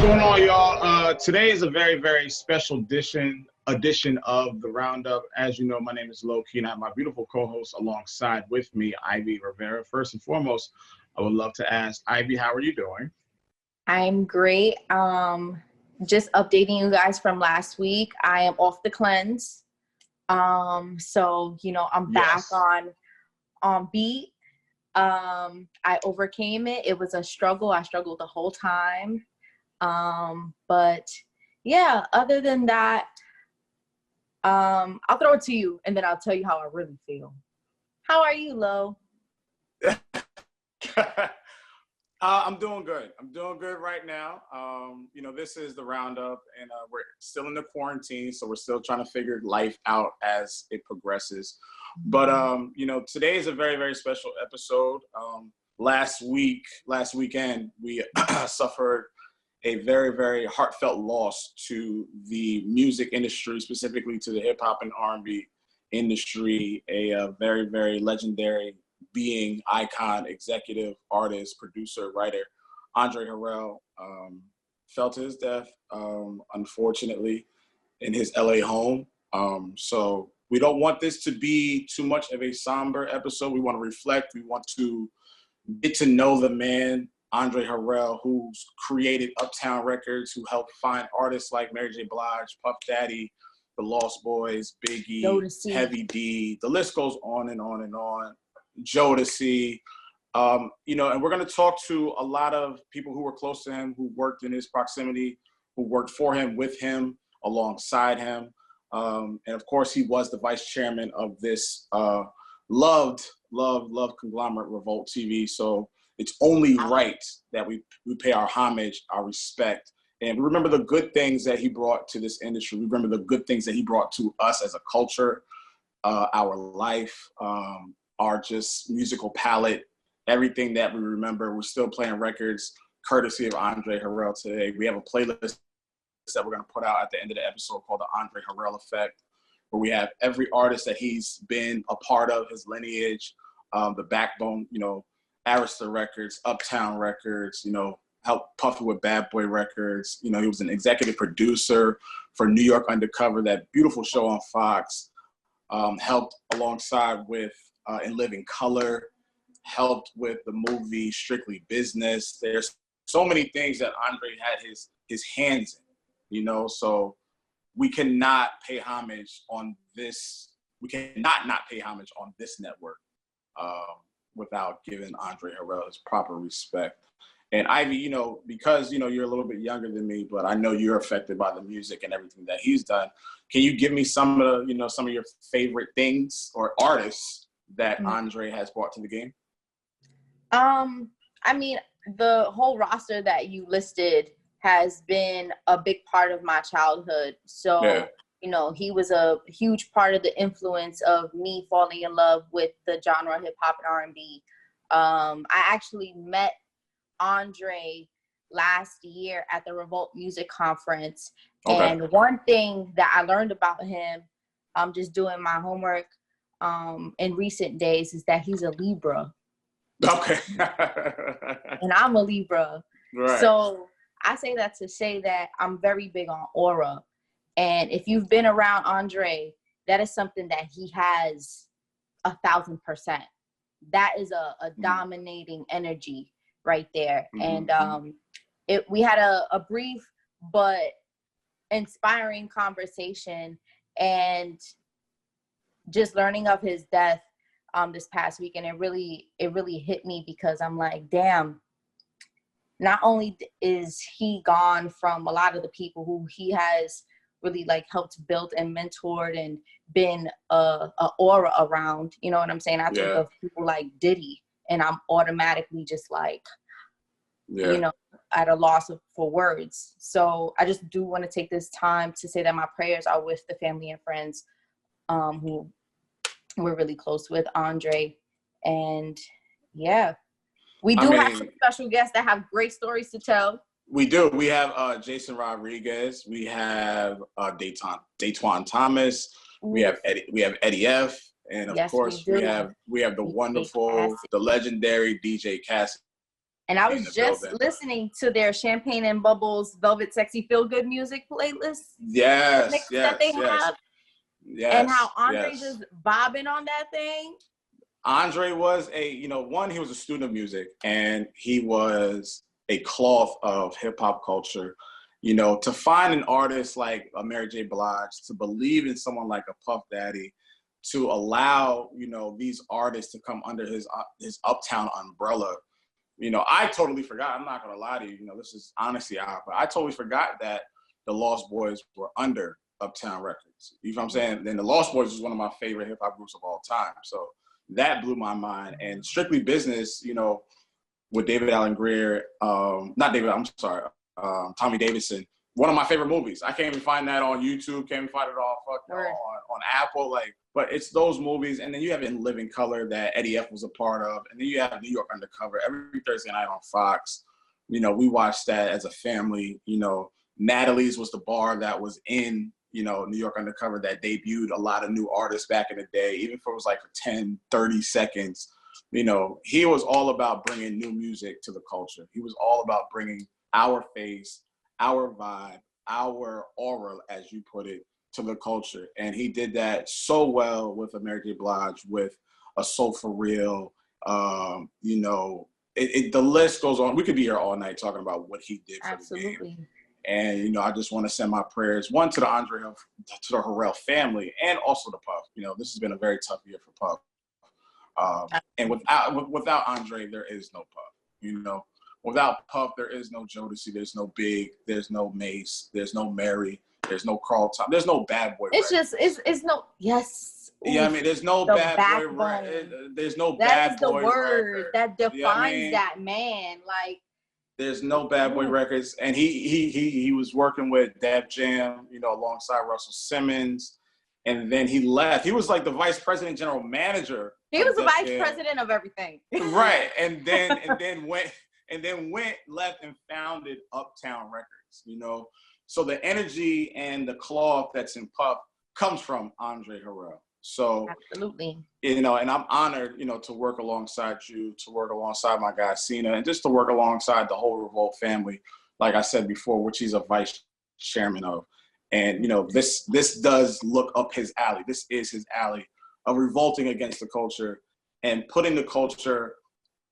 going on, y'all? Today is a very, very special edition of the Roundup. As you know, my name is Lowkey, and I have my beautiful co-host alongside with me, Ivy Rivera. First and foremost, I would love to ask Ivy, how are you doing? I'm great. Just updating you guys from last week. I am off the cleanse. So I'm back on beat. I overcame it. It was a struggle. I struggled the whole time. But yeah, other than that, I'll throw it to you and then I'll tell you how I really feel. How are you, Lo? I'm doing good. I'm doing good right now. This is the Roundup, and we're still in the quarantine, so we're still trying to figure life out as it progresses. But today is a very, very special episode. Last weekend, we suffered a very, very heartfelt loss to the music industry, specifically to the hip hop and R&B industry. A very, very legendary being, icon, executive, artist, producer, writer, Andre Harrell, fell to his death, unfortunately, in his LA home. So we don't want this to be too much of a somber episode. We want to reflect. We want to get to know the man, Andre Harrell, who's created Uptown Records, who helped find artists like Mary J. Blige, Puff Daddy, The Lost Boys, Biggie, Jodeci. Heavy D. The list goes on and on and on. Jodeci. And we're going to talk to a lot of people who were close to him, who worked in his proximity, who worked for him, with him, alongside him. And of course, he was the vice chairman of this loved conglomerate, Revolt TV. So it's only right that we pay our homage, our respect, and we remember the good things that he brought to this industry. We remember the good things that he brought to us as a culture, our life, our just musical palette, everything that we remember. We're still playing records courtesy of Andre Harrell today. We have a playlist that we're going to put out at the end of the episode called The Andre Harrell Effect, where we have every artist that he's been a part of, his lineage, the backbone, Arista Records, Uptown Records, helped Puffy with Bad Boy Records. He was an executive producer for New York Undercover, that beautiful show on Fox. Helped alongside with In Living Color, helped with the movie Strictly Business. There's so many things that Andre had his hands in, so we cannot pay homage on this. We cannot not pay homage on this network without giving Andre Harrell his proper respect. And Ivy, because, you're a little bit younger than me, but I know you're affected by the music and everything that he's done. Can you give me some of your favorite things or artists that Andre has brought to the game? The whole roster that you listed has been a big part of my childhood. So, yeah. He was a huge part of the influence of me falling in love with the genre hip hop and R&B. I actually met Andre last year at the Revolt Music Conference. Okay. And one thing that I learned about him, just doing my homework in recent days, is that he's a Libra. Okay. And I'm a Libra. Right. So I say that to say that I'm very big on aura. And if you've been around Andre, that is something that he has 1,000%. That is a dominating energy right there. Mm-hmm. And we had a brief but inspiring conversation, and just learning of his death this past week, and it really hit me, because I'm like, damn, not only is he gone from a lot of the people who he has really helped build and mentored and been a aura around, you know what I'm saying? I think of people like Diddy, and I'm automatically just at a loss for words. So I just do want to take this time to say that my prayers are with the family and friends who we're really close with, Andre. And we do have some special guests that have great stories to tell. We do. We have Jayson Rodriguez. We have Datwon Thomas. We have Eddie F. And of course we have the wonderful, the legendary DJ Cassidy. And I was just listening to their Champagne and Bubbles Velvet Sexy Feel Good music playlist. Yes, that they have. Yes, and how Andre just bobbing on that thing. Andre was he was a student of music, and he was a cloth of hip hop culture. To find an artist like a Mary J. Blige, to believe in someone like a Puff Daddy, to allow, these artists to come under his Uptown umbrella. I totally forgot. I'm not going to lie to you. This is honestly out, but I totally forgot that the Lost Boys were under Uptown Records. You know what I'm saying? Then the Lost Boys is one of my favorite hip hop groups of all time. So that blew my mind. And Strictly Business, with David Allen Greer, Tommy Davidson, one of my favorite movies. I can't even find that on YouTube. Can't even find it on Apple. But it's those movies. And then you have In Living Color that Eddie F was a part of. And then you have New York Undercover every Thursday night on Fox. We watched that as a family. Natalie's was the bar that was in, New York Undercover that debuted a lot of new artists back in the day, even if it was like for 10, 30 seconds. He was all about bringing new music to the culture. He was all about bringing our face, our vibe, our aura, as you put it, to the culture. And he did that so well with Mary J. Blige, with A Soul for Real. The list goes on. We could be here all night talking about what he did for the game. And, I just want to send my prayers, one, to the Harrell family, and also to Puff. This has been a very tough year for Puff. And without Andre, there is no Puff. Without Puff, there is no Jodeci, there's no Big, there's no Mace, there's no Mary, there's no Carl Thomas, there's no Bad Boy. It's no, yes. Yeah, I mean, there's no Bad Boy. There's no Bad Boy. That is the word that defines that man. Like, there's no Bad Boy records, and he was working with Def Jam, alongside Russell Simmons, and then he left. He was like the vice president, general manager. He was the vice president of everything. Right, and then went, left, and founded Uptown Records. So the energy and the cloth that's in Puff comes from Andre Harrell. So absolutely, and I'm honored, to work alongside you, to work alongside my guy Cena, and just to work alongside the whole Revolt family, like I said before, which he's a vice chairman of. And this does look up his alley. This is his alley of revolting against the culture and putting the culture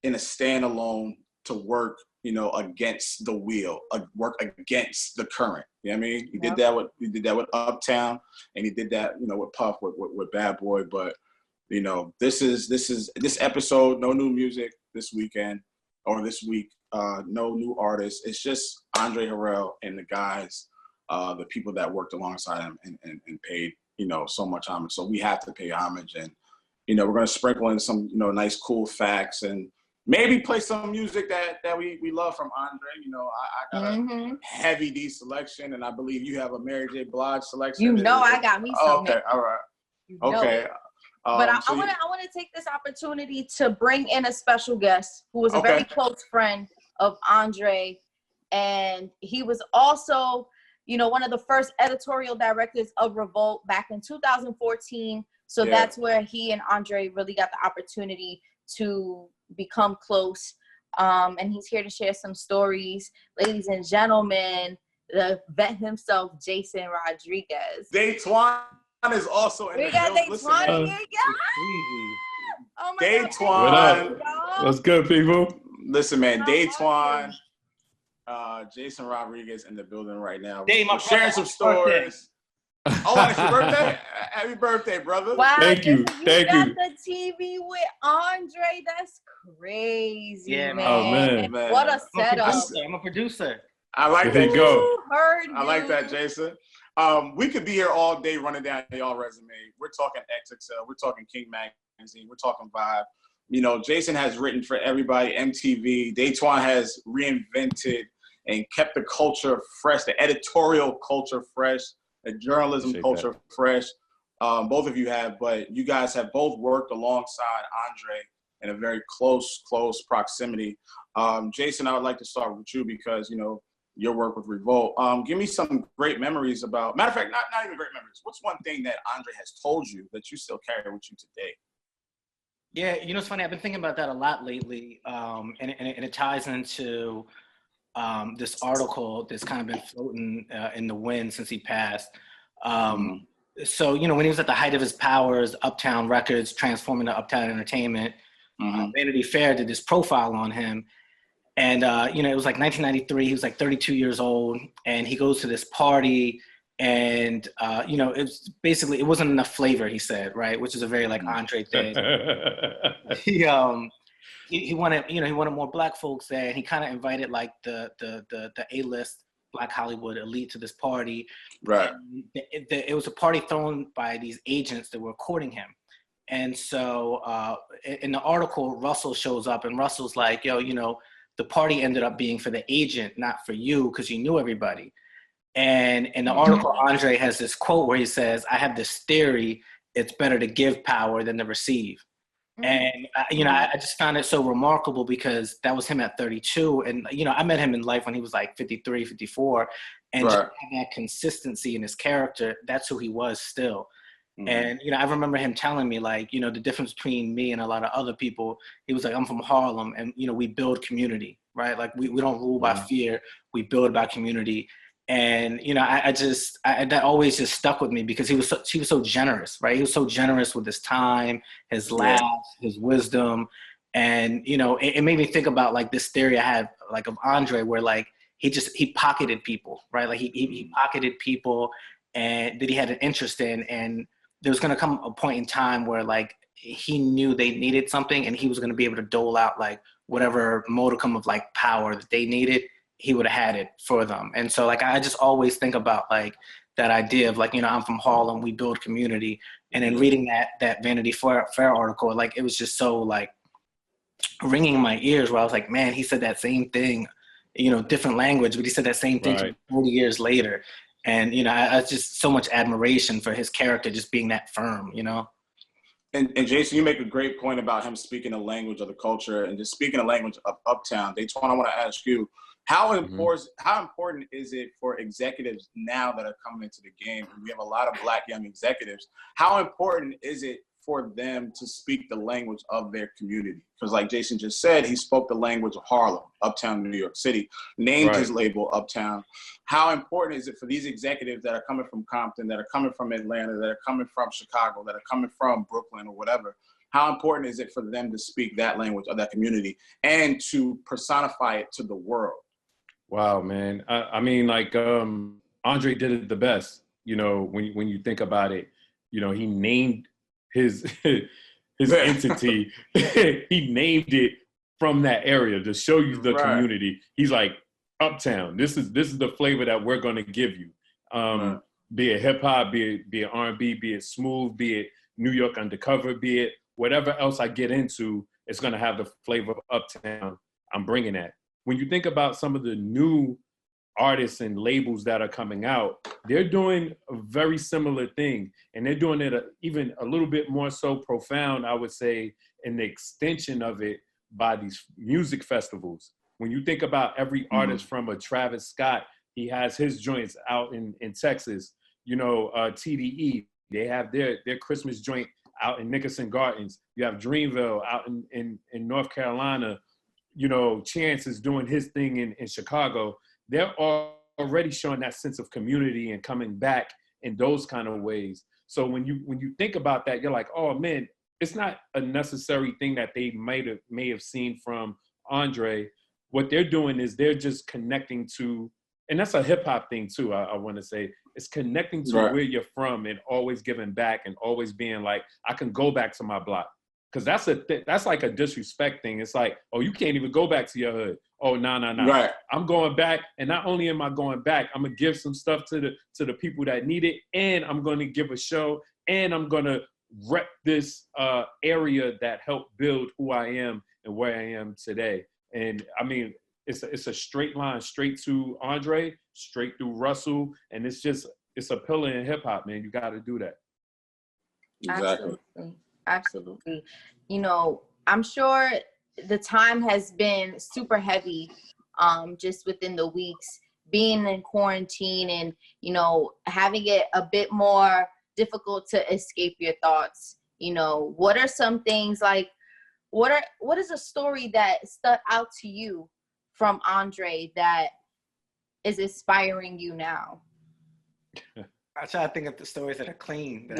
in a standalone to work, against the wheel, work against the current. You know what I mean? He did that with Uptown, and he did that, with Puff, with Bad Boy. But, this episode, no new music this weekend or this week, no new artists. It's just Andre Harrell and the guys, the people that worked alongside him and paid, so much homage. So we have to pay homage, and, we're going to sprinkle in some, nice, cool facts, and maybe play some music that we love from Andre. I got a heavy D selection, and I believe you have a Mary J. Blige selection. I got me some. Okay, all right. Okay. But I want to take this opportunity to bring in a special guest who was a very close friend of Andre, and he was also, one of the first editorial directors of Revolt back in 2014. So that's where he and Andre really got the opportunity to become close, and he's here to share some stories. Ladies and gentlemen, the vet himself, Jayson Rodriguez. Datwon is also in the building. We got Datwon here, Oh my Datwon. God. What's good, people? Listen, man, Datwon, Jayson Rodriguez in the building right now. We're sharing some stories. Oh, it's your birthday? Happy birthday, brother. Wow, Thank you. Thank you. The TV with Andre. That's crazy, yeah, man. Oh, man. What a setup. I'm a producer. I like There that. you go. I like that, Jayson. We could be here all day running down y'all resume. We're talking XXL. We're talking King Magazine. We're talking Vibe. Jayson has written for everybody, MTV. Datwon has reinvented and kept the culture fresh, the editorial culture fresh, the journalism culture fresh. Both of you have, but you guys have both worked alongside Andre in a very close proximity. Jayson, I would like to start with you because, your work with Revolt. Give me some great memories about, matter of fact, not even great memories. What's one thing that Andre has told you that you still carry with you today? Yeah, you know, it's funny. I've been thinking about that a lot lately, and it ties into this article that's kind of been floating in the wind since he passed. So, you know, when he was at the height of his powers, Uptown Records transforming to Uptown Entertainment, Vanity Fair did this profile on him. And, you know, it was like 1993. He was like 32 years old, and he goes to this party. And, you know, it's basically, it wasn't enough flavor, he said, right? Which is a very like Andre thing. He wanted, you know, he wanted more black folks there, and he kind of invited like the A-list Black Hollywood elite to this party. Right. It was a party thrown by these agents that were courting him. And so in the article, Russell shows up, and Russell's like, yo, you know, the party ended up being for the agent, not for you, because you knew everybody. And in the article, Andre has this quote where he says, I have this theory, it's better to give power than to receive. And, you know, I just found it so remarkable because that was him at 32. And, you know, I met him in life when he was like 53, 54. And just that consistency in his character, that's who he was still. And, you know, I remember him telling me, like, you know, the difference between me and a lot of other people, he was like, I'm from Harlem, and, you know, we build community, right? Like, we don't rule by fear, we build by community. And, you know, I that always just stuck with me because he was so generous, right? He was so generous with his time, his laughs, his wisdom. And, you know, it made me think about like this theory I had like of Andre where like he pocketed people, right? Like he pocketed people and that he had an interest in. And there was going to come a point in time where like he knew they needed something and he was going to be able to dole out like whatever modicum of like power that they needed. He would have had it for them. And so like, I just always think about like that idea of like, you know, I'm from Harlem, we build community. And then reading that Vanity Fair article, like, it was just so like ringing in my ears where I was like, man, he said that same thing, you know, different language, but he said that same thing 40 years later. And, you know, I just so much admiration for his character, just being that firm, you know? And Jayson, you make a great point about him speaking the language of the culture and just speaking the language of Uptown. Datwon, I want to ask you, how important is it for executives now that are coming into the game? And we have a lot of Black young executives. How important is it for them to speak the language of their community? Because like Jayson just said, he spoke the language of Harlem, Uptown, New York City, named his label Uptown. How important is it for these executives that are coming from Compton, that are coming from Atlanta, that are coming from Chicago, that are coming from Brooklyn or whatever? How important is it for them to speak that language of that community and to personify it to the world? Wow, man. I mean, like, Andre did it the best, you know, when you think about it. You know, he named his entity. He named it from that area to show you the community. He's like, Uptown, this is the flavor that we're going to give you. Be it hip hop, be it R&B, be it smooth, be it New York undercover, be it whatever else I get into, it's going to have the flavor of Uptown. I'm bringing that. When you think about some of the new artists and labels that are coming out, they're doing a very similar thing. And they're doing it even a little bit more so profound, I would say, in the extension of it by these music festivals. When you think about every artist from a Travis Scott, he has his joints out in Texas. You know, TDE, they have their Christmas joint out in Nickerson Gardens. You have Dreamville out in North Carolina. You know, Chance is doing his thing in Chicago. They're already showing that sense of community and coming back in those kind of ways. So when you think about that, you're like, oh man, it's not a necessary thing that they may have seen from Andre. What they're doing is they're just connecting to, and that's a hip hop thing too, I want to say. It's connecting to where you're from and always giving back and always being like, I can go back to my block. Because that's like a disrespect thing. It's like, oh, you can't even go back to your hood. Oh, no. Right. I'm going back, and not only am I going back, I'm gonna give some stuff to the people that need it, and I'm gonna give a show, and I'm gonna rep this area that helped build who I am and where I am today. And I mean, it's a straight line, straight to Andre, straight through Russell, and it's a pillar in hip hop, man. You got to do that. Exactly. Absolutely. You know, I'm sure the time has been super heavy just within the weeks, being in quarantine and, you know, having it a bit more difficult to escape your thoughts. You know, what are some things like, what is a story that stuck out to you from Andre that is inspiring you now? I try to think of the stories that are clean. Keep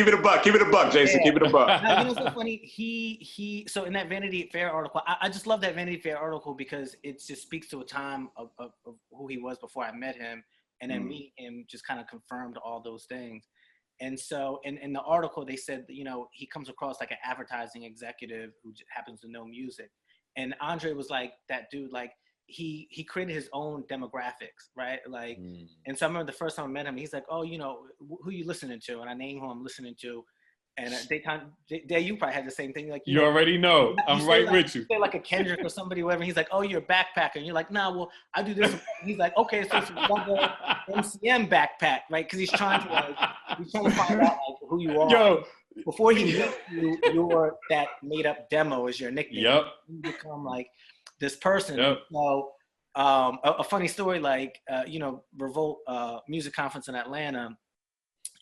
it a buck. Keep it a buck, Jayson. Keep it a buck. Now, you know what's so funny? So in that Vanity Fair article, I just love that Vanity Fair article because it just speaks to a time of who he was before I met him, and then meeting him just kind of confirmed all those things. And so in the article, they said, you know, he comes across like an advertising executive who happens to know music. And Andre was like that dude, like, he created his own demographics, right? Like, and so I remember the first time I met him, he's like, oh, you know, who you listening to? And I named who I'm listening to. And you probably had the same thing. Like, you already know. I'm right with you. Say like a Kendrick or somebody, whatever. He's like, oh, you're a backpacker. And you're like, nah, well, I do this. He's like, okay, so it's another MCM backpack, right? Because he's trying to find out like, who you are. Yo. Before he meets you, you're that made up demo is your nickname. Yep. You become like this person. Yep. So a funny story, like, you know, Revolt music conference in Atlanta.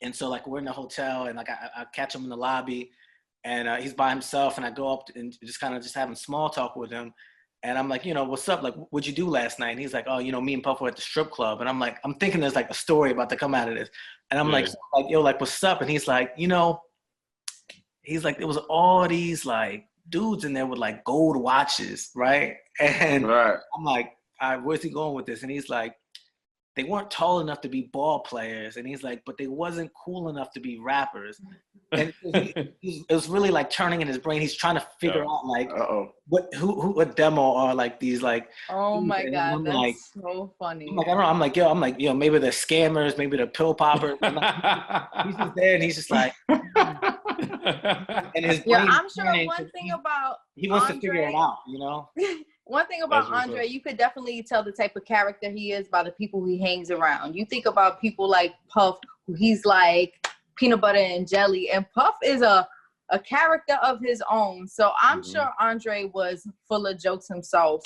And so like we're in the hotel and like I catch him in the lobby and he's by himself and I go up and just kind of just having small talk with him. And I'm like, you know, what's up? Like, what'd you do last night? And he's like, oh, you know, me and Puff were at the strip club. And I'm like, I'm thinking there's like a story about to come out of this. And I'm like, yo, like, what's up? And he's like, you know, there was all these like dudes in there with like gold watches, right? And I'm like, all right, where's he going with this? And he's like, they weren't tall enough to be ball players. And he's like, but they wasn't cool enough to be rappers. And it was really like turning in his brain. He's trying to figure out like what demo are like these like. Oh my God, that's like, so funny. I'm like, yo, maybe they're scammers, maybe they're pill poppers. He's just there and he's just like. And his brain I'm sure one thing about he wants Andre, to figure it out, you know. One thing about Andre, you could definitely tell the type of character he is by the people he hangs around. You think about people like Puff, who he's like peanut butter and jelly, and Puff is a character of his own. So I'm sure Andre was full of jokes himself.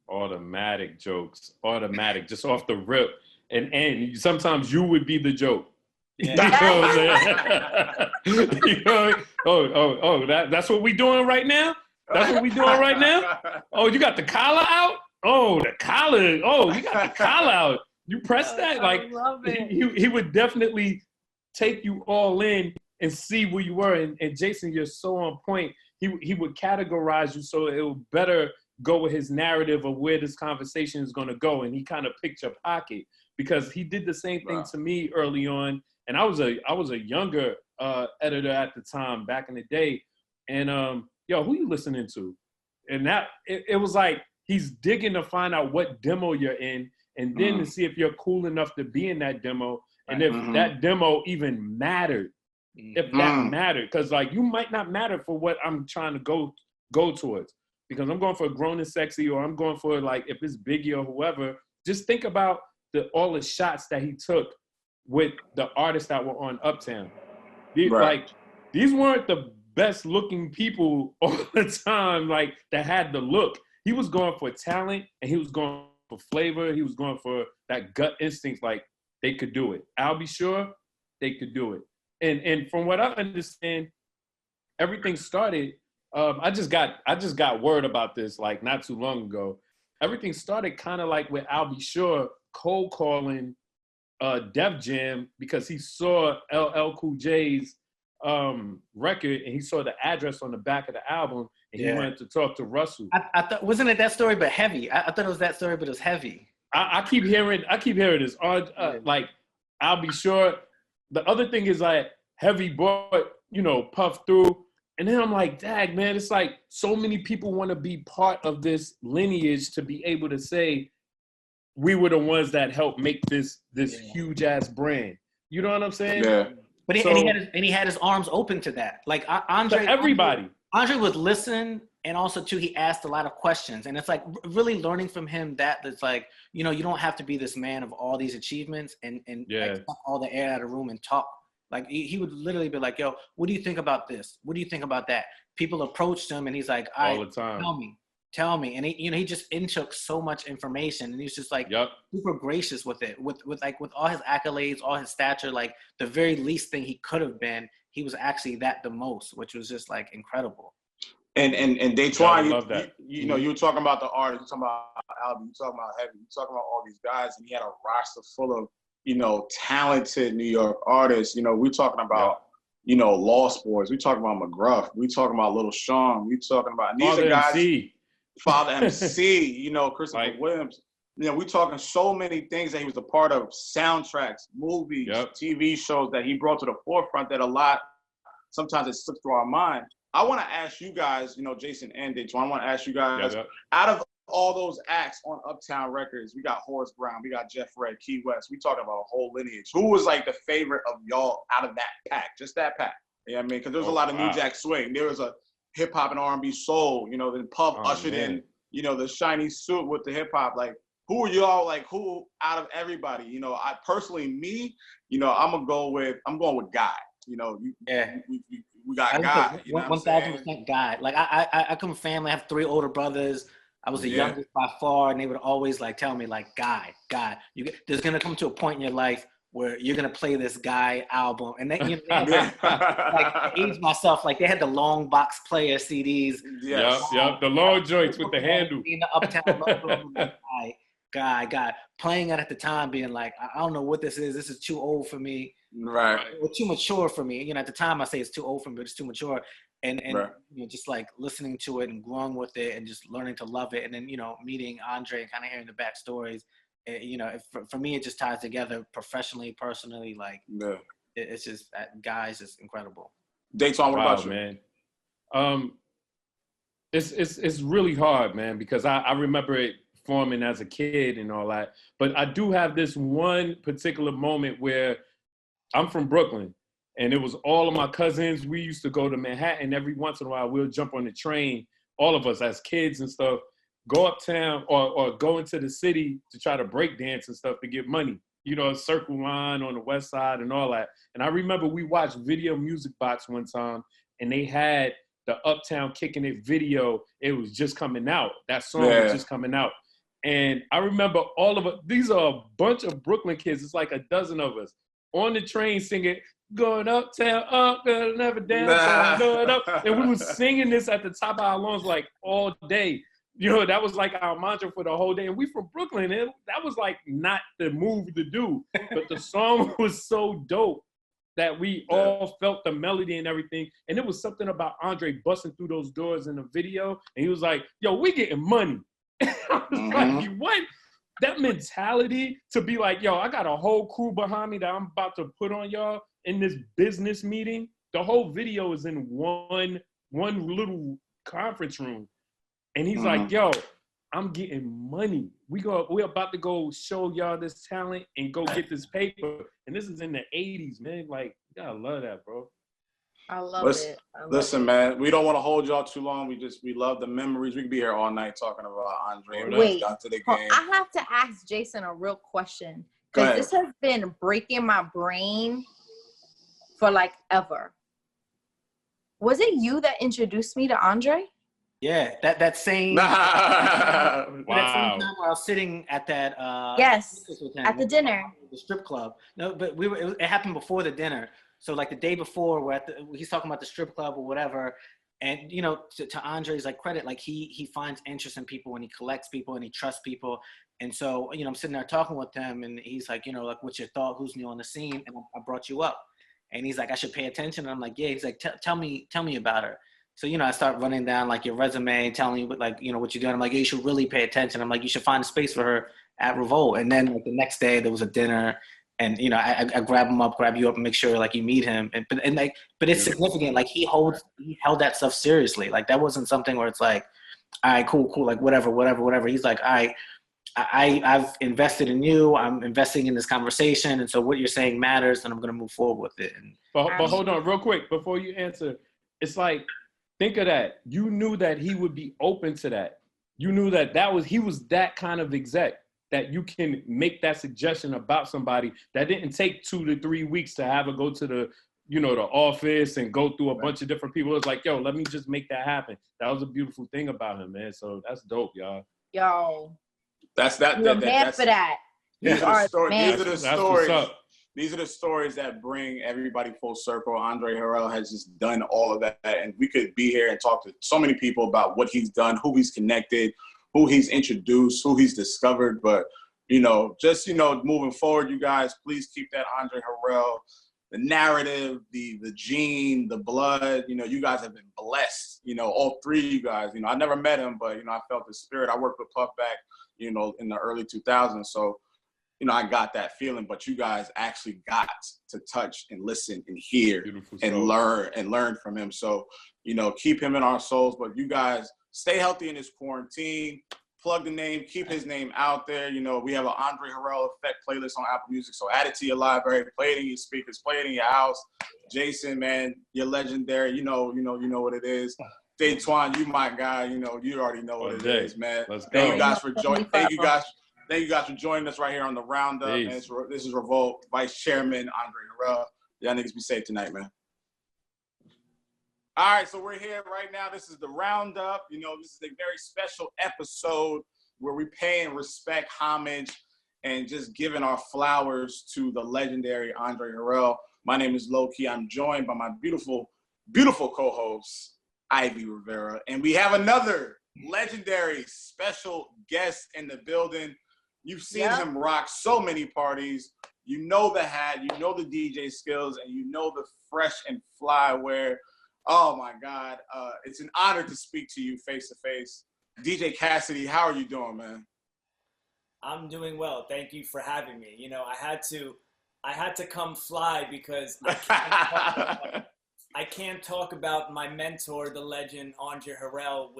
Automatic jokes, just off the rip. And sometimes you would be the joke. Yeah. You know what I'm saying? That's what we doing right now? That's what we doing right now? Oh, you got the collar out? Oh, the collar. Oh, you got the collar out. You press that? Like, he would definitely take you all in and see where you were. And Jayson, you're so on point. He would categorize you so it would better go with his narrative of where this conversation is going to go. And he kind of picked your pocket because he did the same thing to me early on. And I was a younger editor at the time back in the day. And yo, who you listening to? And that it was like he's digging to find out what demo you're in, and then to see if you're cool enough to be in that demo, and if that demo even mattered, if that mattered, because like you might not matter for what I'm trying to go towards, because I'm going for Grown and Sexy, or I'm going for like if it's Biggie or whoever. Just think about all the shots that he took with the artists that were on Uptown. Like these weren't the best looking people all the time, like that had the look. He was going for talent and he was going for flavor. He was going for that gut instinct, like they could do it. I'll be sure they could do it. And from what I understand, everything started. I just got word about this like not too long ago. Everything started kind of like with I'll Be Sure cold calling Def Jam because he saw LL Cool J's record and he saw the address on the back of the album and he wanted to talk to Russell. I thought, wasn't it that story but heavy? I thought it was that story but it was heavy. I keep hearing this like I'll Be Sure. The other thing is like Heavy brought, you know, Puff through, and then I'm like, dag man, it's like so many people want to be part of this lineage to be able to say we were the ones that helped make this huge ass brand. You know what I'm saying? Yeah. But he had his arms open to that. Like Andre, everybody. Andre would listen, and also too, he asked a lot of questions, and it's like really learning from him that's like, you know, you don't have to be this man of all these achievements and like, suck all the air out of the room and talk. Like he would literally be like, yo, what do you think about this? What do you think about that? People approached him, and he's like, all the time. tell me. And he just intook so much information, and he was just like super gracious with it, with all his accolades, all his stature, like the very least thing he could have been, he was actually the most, which was just like incredible. And Datwon, you know, you were talking about the artists, you were talking about Albie, you were talking about Heavy, you were talking about all these guys, and he had a roster full of, you know, talented New York artists. You know, we're talking about, you know, Lost Boys, we talking about McGruff, we talking about Little Sean, we talking about, and these are guys, Father MC, you know, Christopher Williams. You know, we talking so many things that he was a part of, soundtracks, movies, TV shows that he brought to the forefront that a lot, sometimes it slipped through our mind. I want to ask you guys, you know, Jayson and Datwon, I want to ask you guys, out of all those acts on Uptown Records, we got Horace Brown, we got Jeff Red, Key West, we talking about a whole lineage. Who was like the favorite of y'all out of that pack, just that pack? You know what I mean? Because there was a lot of New Jack Swing. There was a hip hop and R&B soul, you know, then Puff ushered in, you know, the shiny suit with the hip hop. Like, who are y'all, like, who out of everybody? You know, I personally, you know, I'm going with Guy. You know, we got Guy. 1,000% Guy. Like I come from family. I have 3 older brothers. I was the youngest by far, and they would always like tell me like, Guy. There's gonna come to a point in your life where you're gonna play this Guy album, and then you know, like I aged myself. Like they had the long box player CDs. The long joints with the handle. In the Uptown logo, Guy, playing it at the time, being like, I don't know what this is. This is too old for me. Right. Or too mature for me. You know, at the time I say it's too old for me, but it's too mature. And you know, just like listening to it and growing with it and just learning to love it. And then, you know, meeting Andre and kind of hearing the backstories. You know, for me, it just ties together professionally, personally. Like, it's just, that Guy's just incredible. Datwon, what about you? Man. It's really hard, man, because I remember it forming as a kid and all that. But I do have this one particular moment where I'm from Brooklyn, and it was all of my cousins. We used to go to Manhattan every once in a while. We'll jump on the train, all of us as kids and stuff, go uptown or go into the city to try to break dance and stuff to get money. You know, Circle Line on the West Side and all that. And I remember we watched Video Music Box one time, and they had the Uptown Kicking It video. It was just coming out. That song was just coming out. And I remember all of us, these are a bunch of Brooklyn kids. It's like a dozen of us on the train singing, going uptown, up, never down, going up. And we was singing this at the top of our lungs like all day. You know, that was like our mantra for the whole day. And we from Brooklyn, and that was like not the move to do. But the song was so dope that we all felt the melody and everything. And it was something about Andre busting through those doors in the video. And he was like, yo, we getting money. I was like, what? That mentality to be like, yo, I got a whole crew behind me that I'm about to put on y'all in this business meeting. The whole video is in one little conference room. And he's like, yo, I'm getting money. We're about to go show y'all this talent and go get this paper. And this is in the 80s, man. Like, you gotta love that, bro. I love it. Listen, man, we don't want to hold y'all too long. We love the memories. We could be here all night talking about Andre. Wait, got to the game. I have to ask Jayson a real question, because this has been breaking my brain for like ever. Was it you that introduced me to Andre? Yeah, that same that same time where I was sitting at that at the dinner, the strip club. No, but it happened before the dinner. So like the day before, he's talking about the strip club or whatever, and you know, to Andre's like credit, like he finds interest in people and he collects people and he trusts people, and so you know, I'm sitting there talking with him, and he's like, you know, like, what's your thought? Who's new on the scene? And I brought you up, and he's like, I should pay attention. And I'm like, yeah. He's like, tell me about her. So, you know, I start running down like your resume, telling you what, like, you know, what you're doing. I'm like, yeah, you should really pay attention. I'm like, you should find a space for her at Revolt. And then like the next day there was a dinner, and, you know, I grab you up and make sure like you meet him. But it's significant. Like he held that stuff seriously. Like that wasn't something where it's like, all right, cool. Like whatever. He's like, all right, I've invested in you. I'm investing in this conversation. And so what you're saying matters, and I'm going to move forward with it. But hold on real quick before you answer. It's like, think of that. You knew that he would be open to that. You knew that he was that kind of exec, that you can make that suggestion about somebody. That didn't take 2 to 3 weeks to have her go to you know, the office and go through a bunch of different people. It's like, yo, let me just make that happen. That was a beautiful thing about him, man. So that's dope, y'all. Yo. That's that. You're a man for that. These are the stories. These are the stories that bring everybody full circle. Andre Harrell has just done all of that. And we could be here and talk to so many people about what he's done, who he's connected, who he's introduced, who he's discovered. But, you know, just, you know, moving forward, you guys, please keep that Andre Harrell, the narrative, the gene, the blood. You know, you guys have been blessed. You know, all three of you guys. You know, I never met him, but, you know, I felt the spirit. I worked with Puff back, you know, in the early 2000s. So, you know, I got that feeling, but you guys actually got to touch and listen and hear and learn from him. So, you know, keep him in our souls, but you guys stay healthy in this quarantine, plug the name, keep his name out there. You know, we have an Andre Harrell Effect playlist on Apple Music. So add it to your library, play it in your speakers, play it in your house. Jayson, man, you're legendary. You know what it is. Datwon, you my guy. You know, you already know what it is, man. Let's go. Thank you guys for joining. Thank you guys for joining us right here on the Roundup. And this is Revolt, Vice Chairman Andre Harrell. Y'all niggas be safe tonight, man. All right, so we're here right now. This is the Roundup. You know, this is a very special episode where we pay and respect, homage, and just giving our flowers to the legendary Andre Harrell. My name is Lowkey. I'm joined by my beautiful, beautiful co-host, Ivy Rivera. And we have another legendary special guest in the building. You've seen him rock so many parties. You know the hat, you know the DJ skills, and you know the fresh and fly wear. Oh my God. It's an honor to speak to you face to face. DJ Cassidy, how are you doing, man? I'm doing well. Thank you for having me. You know, I had to come fly because I can't talk about my mentor, the legend Andre Harrell,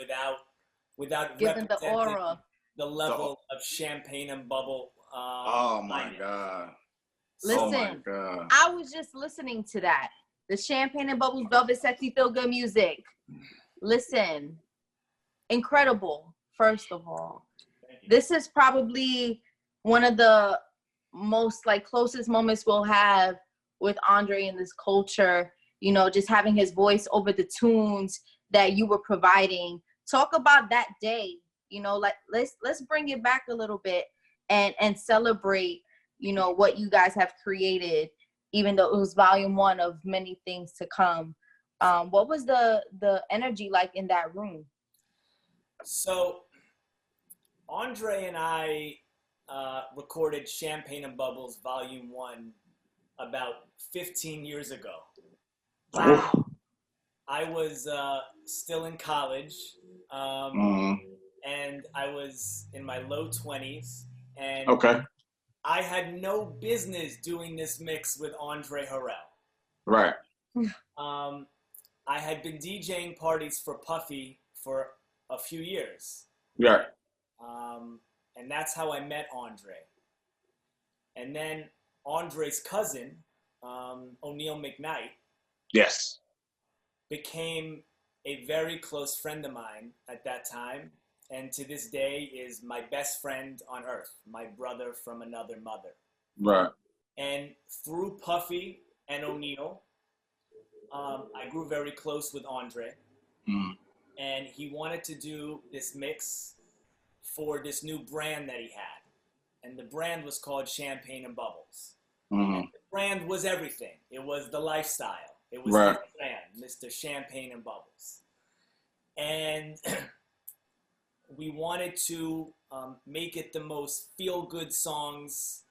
without giving the aura, the level of champagne and bubble. Oh my God. Listen, oh my God. I was just listening to that. The Champagne and Bubbles, Velvet, Sexy, Feel Good music. Listen, incredible, first of all. This is probably one of the most closest moments we'll have with Andre in this culture. You know, just having his voice over the tunes that you were providing. Talk about that day. You know, let's bring it back a little bit and celebrate, you know, what you guys have created, even though it was volume 1 of many things to come. What was the energy like in that room? So Andre and I recorded Champagne and Bubbles volume 1 about 15 years ago. Wow. I was still in college, and I was in my low 20s, and I had no business doing this mix with Andre Harrell. Right. I had been DJing parties for Puffy for a few years. Yeah. And that's how I met Andre. And then Andre's cousin, O'Neal McKnight, yes, became a very close friend of mine at that time, and to this day is my best friend on earth, my brother from another mother. Right. And through Puffy and O'Neal, I grew very close with Andre, and he wanted to do this mix for this new brand that he had, and the brand was called Champagne and Bubbles. And the brand was everything. It was the lifestyle. It was the brand, Mr. Champagne and Bubbles. And we wanted to make it the most feel-good songs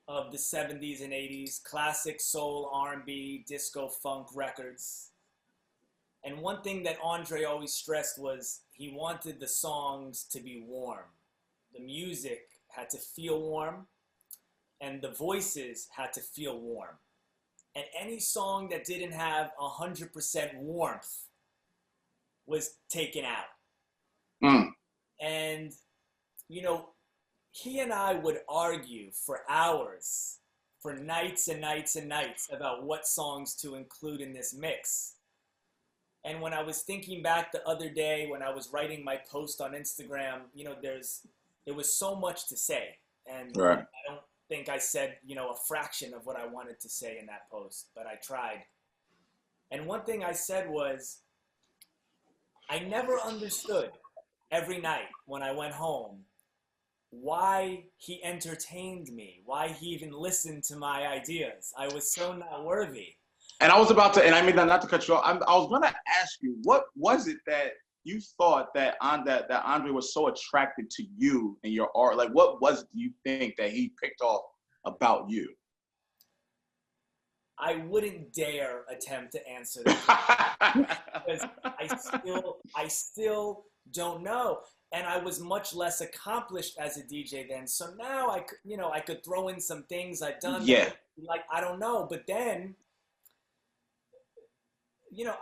of the 70s and 80s, classic soul, R&B, disco, funk records. And one thing that Andre always stressed was he wanted the songs to be warm. The music had to feel warm, and the voices had to feel warm. And any song that didn't have 100% warmth was taken out. And, you know, he and I would argue for hours, for nights and nights and nights about what songs to include in this mix. And when I was thinking back the other day, when I was writing my post on Instagram, you know, there was so much to say. And I don't think I said, you know, a fraction of what I wanted to say in that post, but I tried. And one thing I said was, I never understood every night when I went home why he entertained me, why he even listened to my ideas. I was so not worthy. And I was about to, and I mean not to cut you off. I was going to ask you, what was it that you thought that Andre was so attracted to you and your art? Like, what was it you think that he picked off about you? I wouldn't dare attempt to answer that because I still don't know. And I was much less accomplished as a DJ then. So now I could throw in some things I've done. Yeah. Like, I don't know. But then,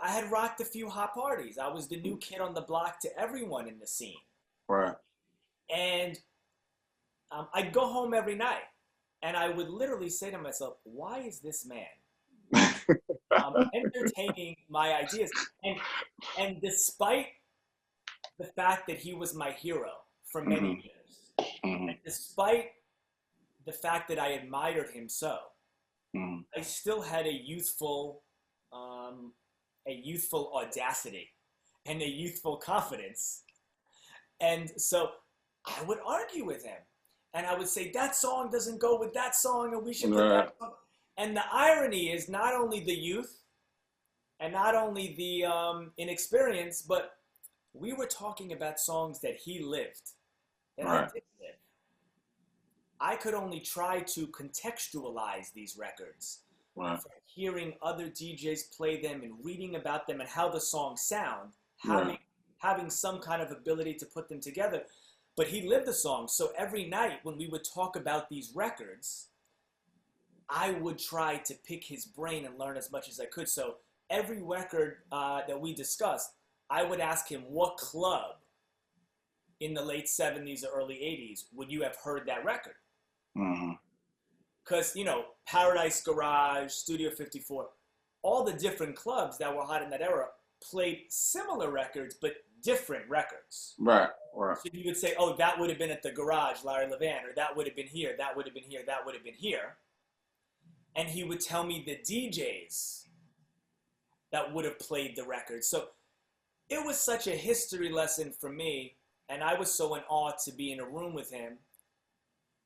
I had rocked a few hot parties. I was the new kid on the block to everyone in the scene. Right. And I'd go home every night and I would literally say to myself, why is this man entertaining my ideas? And despite the fact that he was my hero for many years, and despite the fact that I admired him so, I still had a youthful audacity and a youthful confidence. And so I would argue with him and I would say, that song doesn't go with that song and we should put that song. And the irony is not only the youth and not only the inexperience, but we were talking about songs that he lived, that I didn't live. I could only try to contextualize these records. From hearing other DJs play them and reading about them and how the songs sound, having some kind of ability to put them together. But he lived the song. So every night when we would talk about these records, I would try to pick his brain and learn as much as I could. So every record that we discussed, I would ask him, what club in the late 70s or early 80s would you have heard that record? Because, Paradise Garage, Studio 54, all the different clubs that were hot in that era played similar records, but different records. Right. So you would say, oh, that would have been at the Garage, Larry Levan, or that would have been here, that would have been here, that would have been here. And he would tell me the DJs that would have played the record. So it was such a history lesson for me, and I was so in awe to be in a room with him.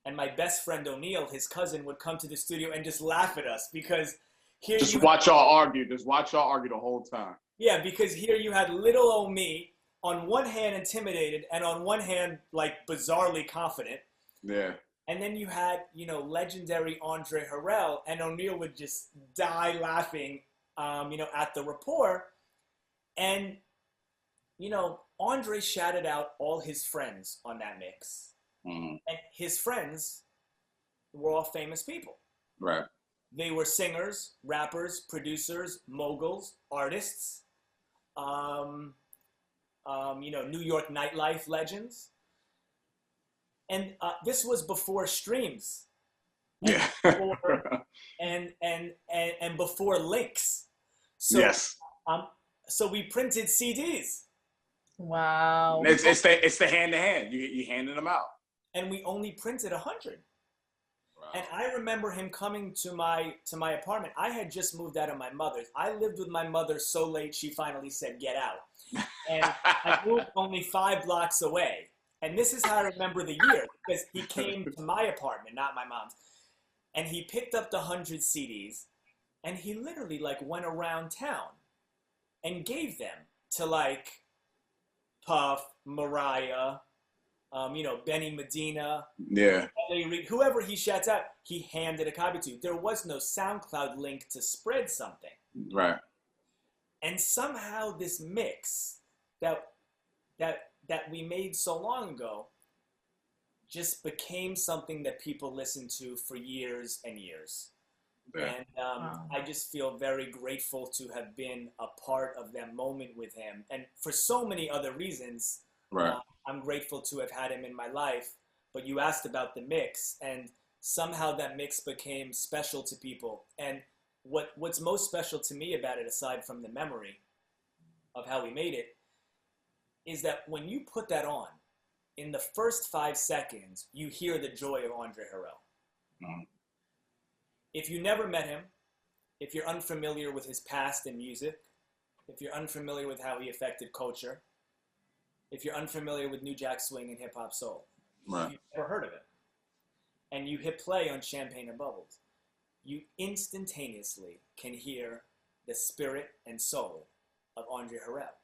And my best friend O'Neal, his cousin, would come to the studio and just laugh at us because here just watch y'all argue the whole time. Yeah, because here you had little old me on one hand intimidated and on one hand like bizarrely confident. Yeah. And then you had, legendary Andre Harrell, and O'Neal would just die laughing, at the rapport. And, Andre shouted out all his friends on that mix. And his friends were all famous people. Right. They were singers, rappers, producers, moguls, artists, New York nightlife legends. And this was before streams. Yeah. And before links. So, yes. So we printed CDs. Wow. It's the hand to hand. You handing them out. And we only printed 100. Wow. And I remember him coming to my apartment. I had just moved out of my mother's. I lived with my mother so late she finally said, get out. And I moved only 5 blocks away. And this is how I remember the year, because he came to my apartment, not my mom's. And he picked up the 100 CDs, and he literally went around town and gave them to Puff, Mariah, Benny Medina, whoever he shouts out, he handed a copy to. There was no SoundCloud link to spread something. Right. And somehow this mix that we made so long ago just became something that people listened to for years and years. Yeah. And I just feel very grateful to have been a part of that moment with him. And for so many other reasons, I'm grateful to have had him in my life. But you asked about the mix, and somehow that mix became special to people. And what's most special to me about it, aside from the memory of how we made it, is that when you put that on, in the first 5 seconds, you hear the joy of Andre Harrell. If you never met him, if you're unfamiliar with his past in music, if you're unfamiliar with how he affected culture, if you're unfamiliar with New Jack Swing and hip hop soul, if you've never heard of it, and you hit play on Champagne and Bubbles, you instantaneously can hear the spirit and soul of Andre Harrell.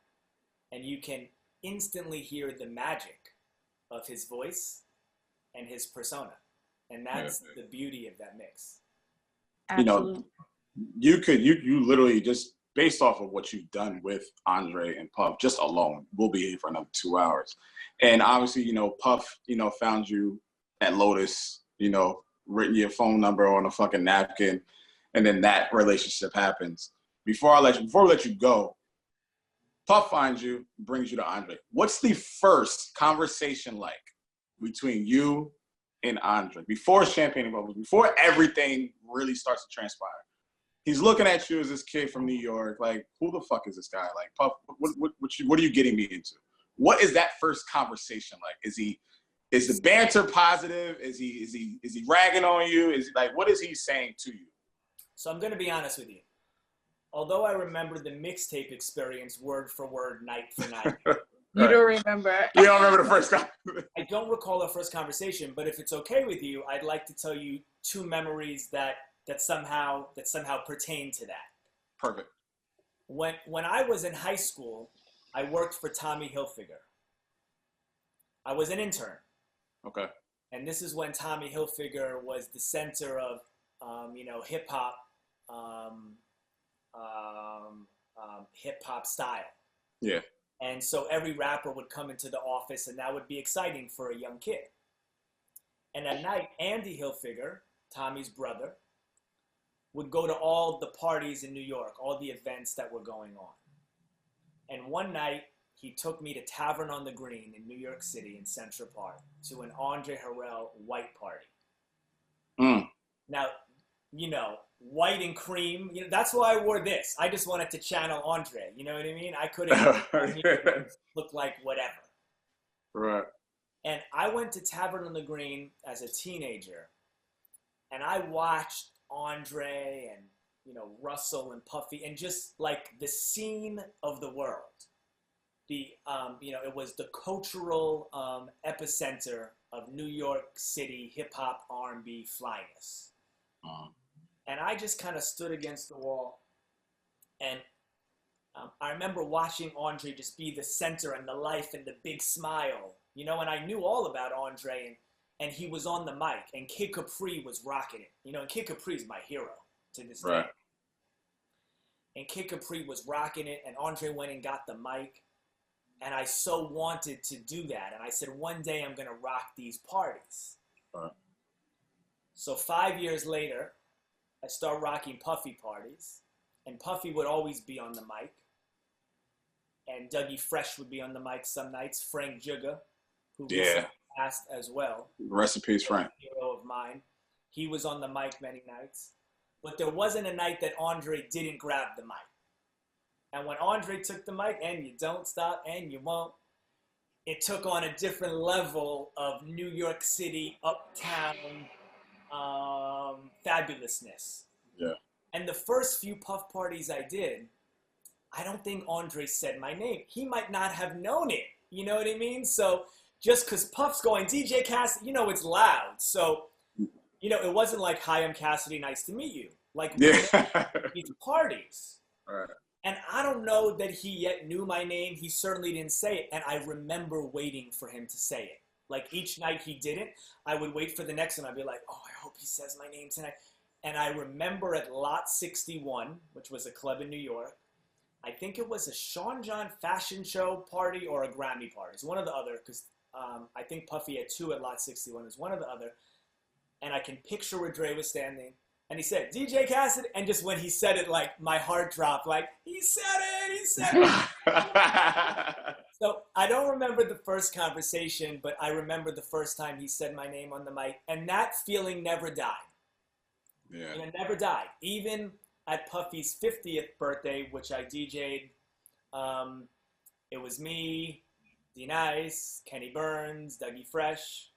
And you can instantly hear the magic of his voice and his persona. And that's the beauty of that mix. Absolutely. You know, you literally just based off of what you've done with Andre and Puff, just alone, we'll be here for another 2 hours. And obviously, you know, Puff, you know, found you at Lotus, you know, written your phone number on a fucking napkin, and then that relationship happens. Before we let you go, Puff finds you, brings you to Andre. What's the first conversation like between you and Andre? Before Champagne and Bubbles, before everything really starts to transpire. He's looking at you as this kid from New York, like, who the fuck is this guy? Like, Puff, what are you getting me into? What is that first conversation like? Is the banter positive? Is he ragging on you? Is like, what is he saying to you? So I'm gonna be honest with you. Although I remember the mixtape experience word for word, night for night. You don't remember? You don't remember the first time? I don't recall our first conversation, but if it's okay with you, I'd like to tell you two memories that somehow pertain to that. Perfect. When I was in high school, I worked for Tommy Hilfiger. I was an intern. Okay. And this is when Tommy Hilfiger was the center of, hip hop, hip hop style. Yeah. And so every rapper would come into the office, and that would be exciting for a young kid. And at night, Andy Hilfiger, Tommy's brother, would go to all the parties in New York, all the events that were going on. And one night, he took me to Tavern on the Green in New York City in Central Park to an Andre Harrell white party. Now, you know, white and cream, you know, that's why I wore this. I just wanted to channel Andre, you know what I mean? I couldn't look like whatever. Right. And I went to Tavern on the Green as a teenager, and I watched Andre and, you know, Russell and Puffy, and just like the scene of the world. It was the cultural epicenter of New York City hip hop R&B flyness. And I just kind of stood against the wall, and I remember watching Andre just be the center and the life and the big smile, you know, and I knew all about Andre, and he was on the mic, and Kid Capri was rocking it, you know, and Kid Capri is my hero to this day. And Kid Capri was rocking it, and Andre went and got the mic, and I so wanted to do that, and I said, one day I'm gonna rock these parties. So 5 years later, I started rocking Puffy parties, and Puffy would always be on the mic, and Dougie Fresh would be on the mic some nights, Frank Jugga, who recently passed as well. Rest in peace, Frank. Hero of mine. He was on the mic many nights, but there wasn't a night that Andre didn't grab the mic. And when Andre took the mic, and you don't stop and you won't, it took on a different level of New York City, uptown, fabulousness. Yeah. And the first few Puff parties I did, I don't think Andre said my name. He might not have known it. You know what I mean? So just because Puff's going, DJ Cassidy, you know, it's loud. So, you know, it wasn't like, hi, I'm Cassidy, nice to meet you. Like, these parties. Right. And I don't know that he yet knew my name. He certainly didn't say it. And I remember waiting for him to say it. Like, each night he didn't, I would wait for the next one. I'd be like, oh, I hope he says my name tonight. And I remember at Lot 61, which was a club in New York, I think it was a Sean John fashion show party or a Grammy party. It's one or the other, because I think Puffy had two at Lot 61. It was one or the other. And I can picture where Dre was standing. And he said, DJ Cassidy. And just when he said it, like, my heart dropped. Like, he said it. So I don't remember the first conversation, but I remember the first time he said my name on the mic. And that feeling never died. Yeah. It never died. Even at Puffy's 50th birthday, which I DJ'd, it was me, D-Nice, Kenny Burns, Dougie Fresh.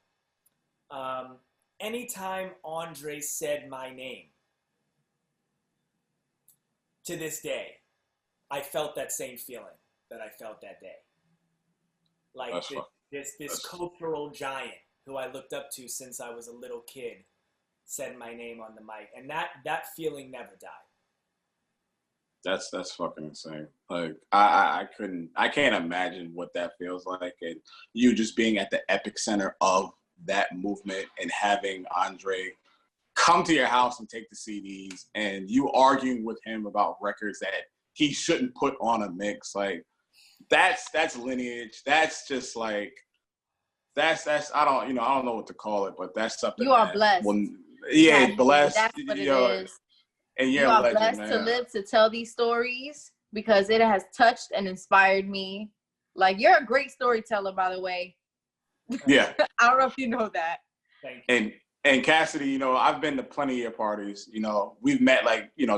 Anytime Andre said my name, to this day, I felt that same feeling that I felt that day. Like this cultural giant who I looked up to since I was a little kid said my name on the mic, and that feeling never died. That's fucking insane. Like I can't imagine what that feels like, and you just being at the epicenter of that movement and having Andre come to your house and take the CDs, and you arguing with him about records that he shouldn't put on a mix. Like that's lineage. That's just like that's I don't know what to call it, but that's something. You are blessed. Blessed. That's what it is. And you are legend, blessed to live to tell these stories because it has touched and inspired me. Like, you're a great storyteller, by the way. Yeah. I don't know if you know that. Thank you. And Cassidy, I've been to plenty of your parties. We've met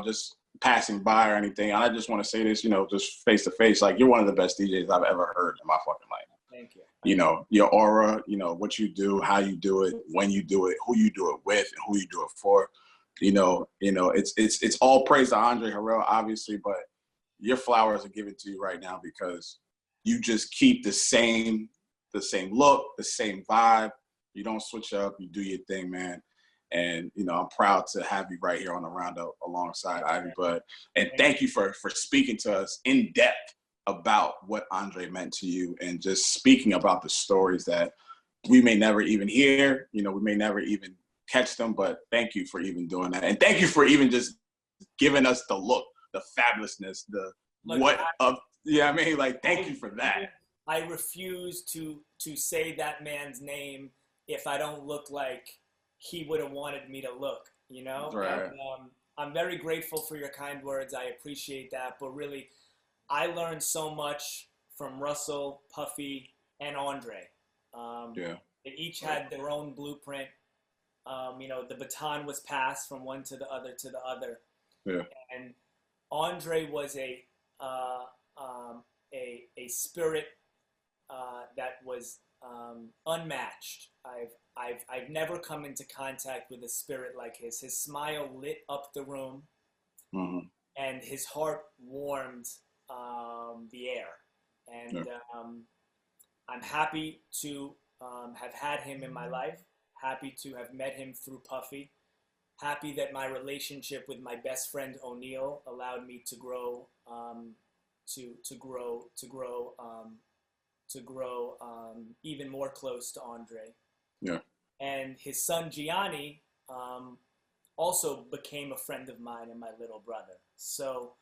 just passing by or anything. And I just want to say this, just face to face. Like, you're one of the best DJs I've ever heard in my fucking life. Thank you. Your aura, what you do, how you do it, when you do it, who you do it with, and who you do it for. It's all praise to Andre Harrell, obviously, but your flowers are given to you right now because you just keep the same look, the same vibe. You don't switch up. You do your thing, man. And I'm proud to have you right here on the roundup alongside Ivy Bud. And thank you for speaking to us in depth about what Andre meant to you and just speaking about the stories that we may never even hear. We may never even catch them, but thank you for even doing that, and thank you for even just giving us the look, the fabulousness, thank you for that. I refuse to say that man's name if I don't look like he would have wanted me to look, Right. And, I'm very grateful for your kind words. I appreciate that, but really, I learned so much from Russell, Puffy, and Andre. They each had their own blueprint. The baton was passed from one to the other to the other. Yeah. And Andre was a spirit that was unmatched. I've never come into contact with a spirit like his. His smile lit up the room, and his heart warmed the air. And I'm happy to have had him in my life. Happy to have met him through Puffy. Happy that my relationship with my best friend O'Neal allowed me to grow, even more close to Andre. Yeah. And his son Gianni also became a friend of mine and my little brother. So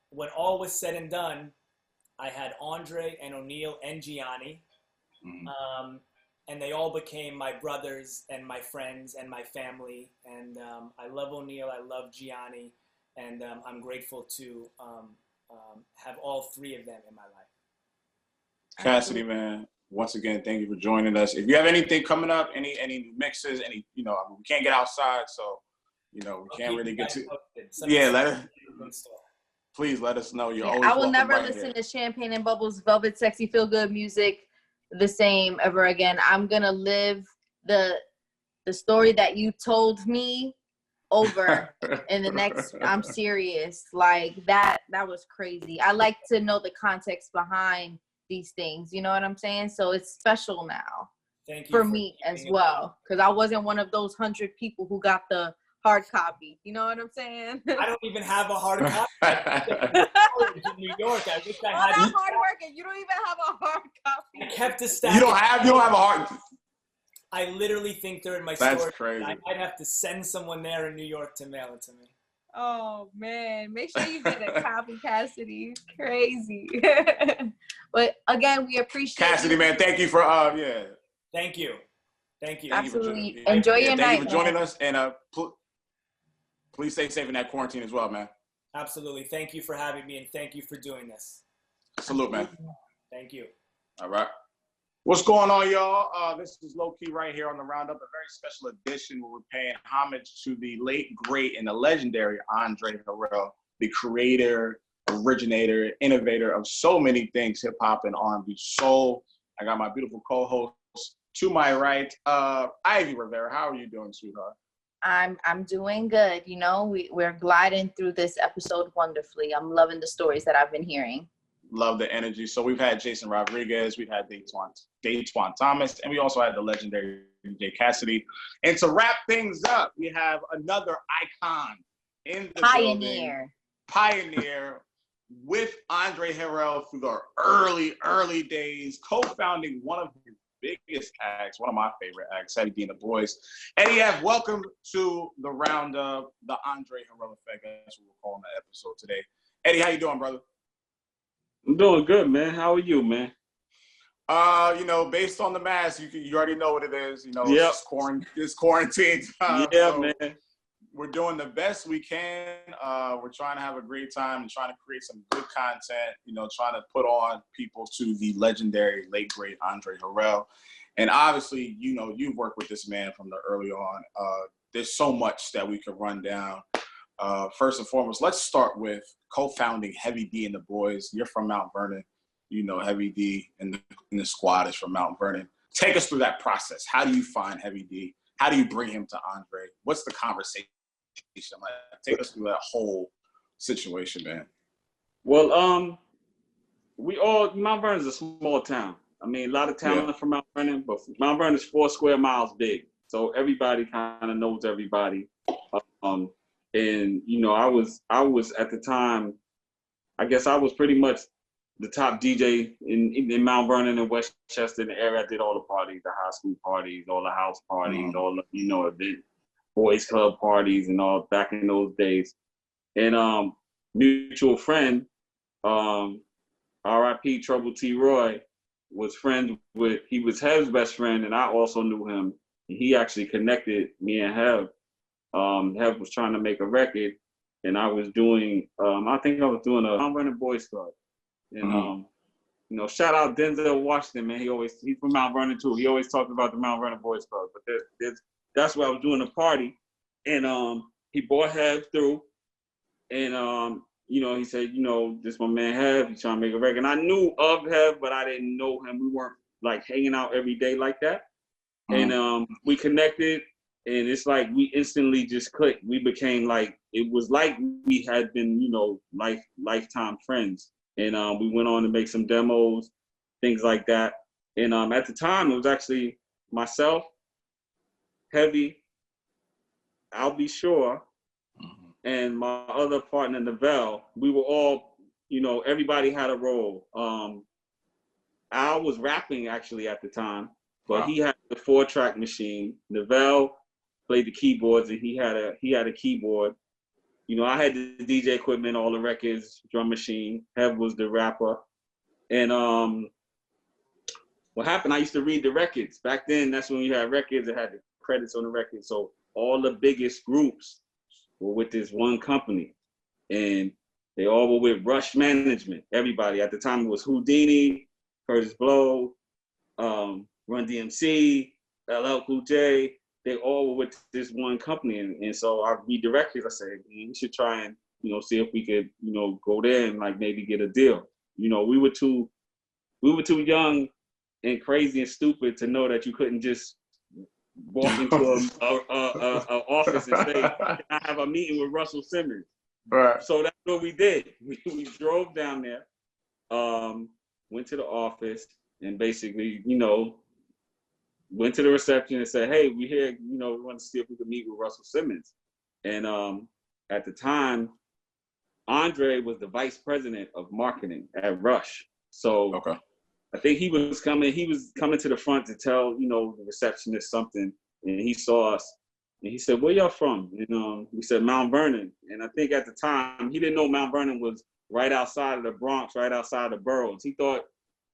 when all was said and done, I had Andre and O'Neal and Gianni. And they all became my brothers and my friends and my family. And I love O'Neal, I love Gianni, and I'm grateful to have all three of them in my life. Cassidy, man, once again, thank you for joining us. If you have anything coming up, any mixes, we can't get outside, so we can't really get to. Please let us know. You're always. I will never listen to Champagne and Bubbles, Velvet, Sexy, Feel Good music the same ever again. I'm gonna live the story that you told me over in the next. I'm serious. Like that was crazy. I like to know the context behind these things. You know what I'm saying? So it's special now. Thank you for me as well, because I wasn't one of those 100 people who got the hard copy. You know what I'm saying? I don't even have a hard copy. In New York, I wish I had. That's hard working. You don't even have a hard copy. I kept a stack. You don't have a hard. I literally think they're in my That's storage. crazy. I might have to send someone there in New York to mail it to me. Oh man, make sure you get a copy, Cassidy. Crazy. But again, we appreciate Cassidy, man. Thank you for Thank you. Absolutely. Enjoy your night. Thank you for joining us, and please stay safe in that quarantine as well, man. Absolutely. Thank you for having me, and thank you for doing this. Salute, man. Thank you. All right. What's going on, y'all? This is Lowkey right here on the Roundup, a very special edition where we're paying homage to the late, great, and the legendary Andre Harrell, the creator, originator, innovator of so many things, hip hop and R&B soul. I got my beautiful co-host to my right, Ivy Rivera. How are you doing, sweetheart? I'm doing good. You know, we're gliding through this episode wonderfully. I'm loving the stories that I've been hearing. Love the energy. So we've had Jayson Rodriguez, we've had Datwon Thomas, and we also had the legendary DJ Cassidy. And to wrap things up, we have another icon in the building. Pioneer with Andre Harrell through the early days, co-founding one of his biggest acts, one of my favorite acts, Cassidy DJ and the Boys. Eddie F, welcome to the Roundup, the Andre Harrell Effect. That's what we're calling the episode today. Eddie, how you doing, brother? I'm doing good, man. How are you, man? You know, based on the mask, you already know what it is. You know, yep. It's quarantine time. Yeah, so man. We're doing the best we can. We're trying to have a great time and trying to create some good content, you know, trying to put on people to the legendary, late, great Andre Harrell. And obviously, you know, you've worked with this man from the early on. There's so much that we could run down. First and foremost, let's start with co-founding Heavy D and the Boys. You're from Mount Vernon. You know, Heavy D and the squad is from Mount Vernon. Take us through that process. How do you find Heavy D? How do you bring him to Andre? What's the conversation like? Take us through that whole situation, man. Well, Mount Vernon is a small town. I mean, a lot of talent from Mount Vernon, but Mount Vernon is 4 square miles big. So everybody kind of knows everybody. And, you know, I was at the time, I guess I was pretty much the top DJ in Mount Vernon and Westchester in the area. I did all the parties, the high school parties, all the house parties, all the, you know, event, boys club parties and all back in those days. And mutual friend, R.I.P. Trouble T. Roy, was friends with, he was Hev's best friend, and I also knew him. He actually connected me and Hev. Hev was trying to make a record, and I was doing, I think I was doing a Mount Vernon Boys Club. And, you know, shout out Denzel Washington, man. He's from Mount Vernon too. He always talked about the Mount Vernon Boys Club. But that's where I was doing a party. And he brought Hev through. And, you know, he said, you know, this my man Hev, he's trying to make a record. And I knew of Hev, but I didn't know him. We weren't like hanging out every day like that. And we connected, and it's like we instantly just clicked. We became like, it was like we had been, you know, lifetime friends. And we went on to make some demos, things like that. And at the time, it was actually myself, Heavy, I'll Be Sure, and my other partner, Novell. We were all, you know, everybody had a role. Al was rapping actually at the time, but he had the 4-track machine. Novell played the keyboards, and he had a keyboard. You know, I had the DJ equipment, all the records, drum machine. Hev was the rapper. And what happened, I used to read the records. Back then, that's when you had records that had the credits on the record. So all the biggest groups were with this one company. And they all were with Rush Management. Everybody. At the time, it was Houdini, Curtis Blow, Run DMC, LL Cool J. They all were with this one company. And so I read the records. I said, we should try and, you know, see if we could, you know, go there and like maybe get a deal. You know, we were too young and crazy and stupid to know that you couldn't just walk into a office and say, can I have a meeting with Russell Simmons? Right. So that's what we did. We drove down there, went to the office, and basically, you know, went to the reception and said, hey, we here, you know, we want to see if we could meet with Russell Simmons. And at the time, Andre was the vice president of marketing at Rush. So I think he was coming to the front to tell, you know, the receptionist something. And he saw us and he said, where y'all from? And we said, Mount Vernon. And I think at the time, he didn't know Mount Vernon was right outside of the Bronx, right outside of the boroughs. He thought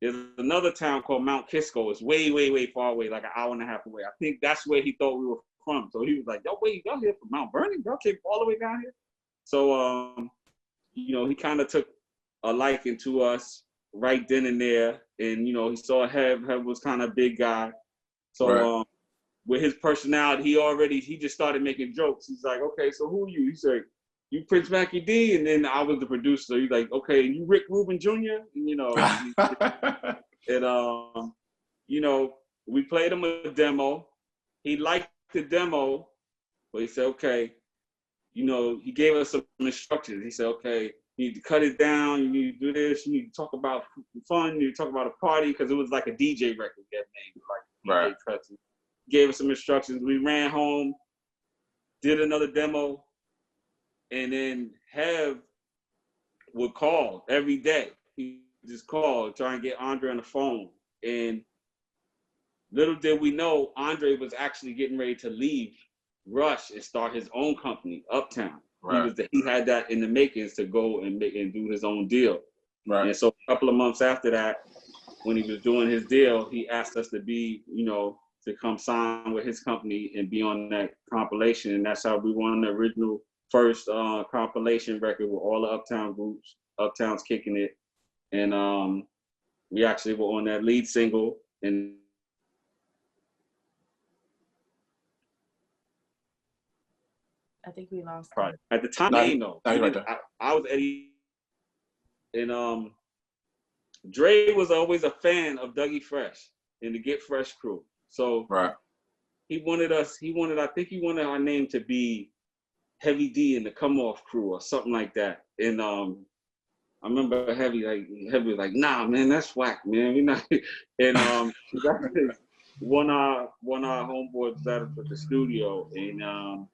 there's another town called Mount Kisco. It's way, way, way far away, like an hour and a half away. I think that's where he thought we were from. So he was like, yo, wait, y'all here from Mount Vernon? Y'all came all the way down here? So, you know, he kind of took a liking to us right then and there. And, you know, he saw Hev was kind of a big guy. So with his personality, he just started making jokes. He's like, okay, so who are you? He said, you Prince Mackey D? And then I was the producer. He's like, okay, you Rick Rubin Jr.? And, you know, and, you know, we played him a demo. He liked the demo. But he said, okay, you know, he gave us some instructions. He said, okay, you need to cut it down. You need to do this. You need to talk about fun. You need to talk about a party, because it was like a DJ record that made, like DJ cuts. Gave us some instructions. We ran home, did another demo, and then Hev would call every day. He just called, try and get Andre on the phone. And little did we know, Andre was actually getting ready to leave Rush and start his own company, Uptown. Right. He had that in the makings to go and do his own deal. Right. And so a couple of months after that, when he was doing his deal, he asked us to be, you know, to come sign with his company and be on that compilation. And that's how we won the original first compilation record with all the Uptown groups, Uptown's kicking it. And we actually were on that lead single. And I think we lost him. At the time, I was Eddie. And Dre was always a fan of Dougie Fresh and the Get Fresh crew. So he wanted, I think he wanted our name to be Heavy D and the Come Off Crew or something like that. And I remember Heavy was like, nah, man, that's whack, man. We not. And one of our homeboys was at the studio, and I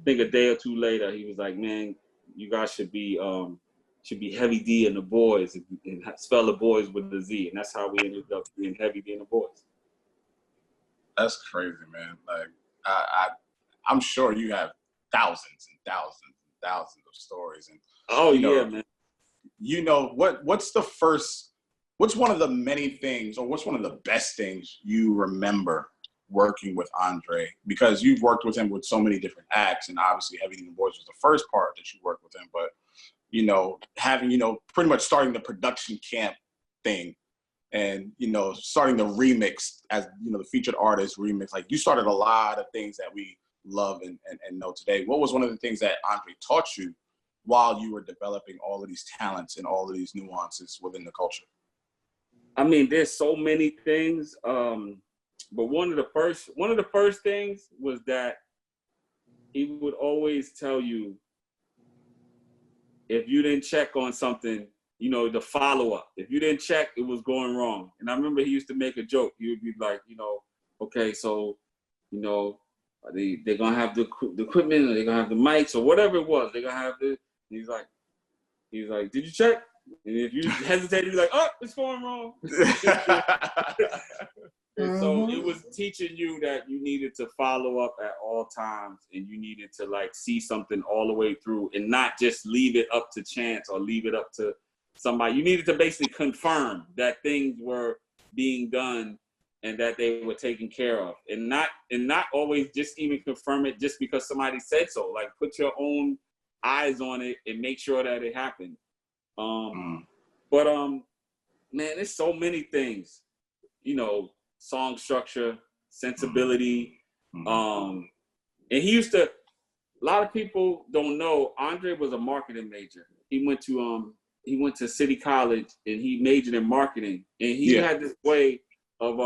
think a day or two later, he was like, man, you guys should be Heavy D and the Boys, and spell the Boys with the Z, and that's how we ended up being Heavy D and the Boys. That's crazy, man. Like I'm sure you have thousands and thousands and thousands of stories. And man. You know, what's one of the many things, or what's one of the best things you remember working with Andre? Because you've worked with him with so many different acts, and obviously Heavy D and the Boys was the first part that you worked with him, but you know, having, you know, pretty much starting the production camp thing, and, you know, starting the remix as, you know, the featured artist remix. Like, you started a lot of things that we love and know today. What was one of the things that Andre taught you while you were developing all of these talents and all of these nuances within the culture? I mean, there's so many things, but one of the first things was that he would always tell you, if you didn't check on something, you know, the follow-up. If you didn't check, it was going wrong. And I remember he used to make a joke. He would be like, you know, okay, so, you know, they're going to have the equipment, or they're going to have the mics, or whatever it was. They're going to have this. He's like, did you check? And if you hesitate, you're like, oh, it's going wrong. And so it was teaching you that you needed to follow up at all times, and you needed to like see something all the way through, and not just leave it up to chance or leave it up to somebody. You needed to basically confirm that things were being done and that they were taken care of, and not always just even confirm it just because somebody said so. Like, put your own eyes on it and make sure that it happened. But man, there's so many things, you know, song structure, sensibility. And he used to, a lot of people don't know, Andre was a marketing major. He went to City College and he majored in marketing. And he had this way of,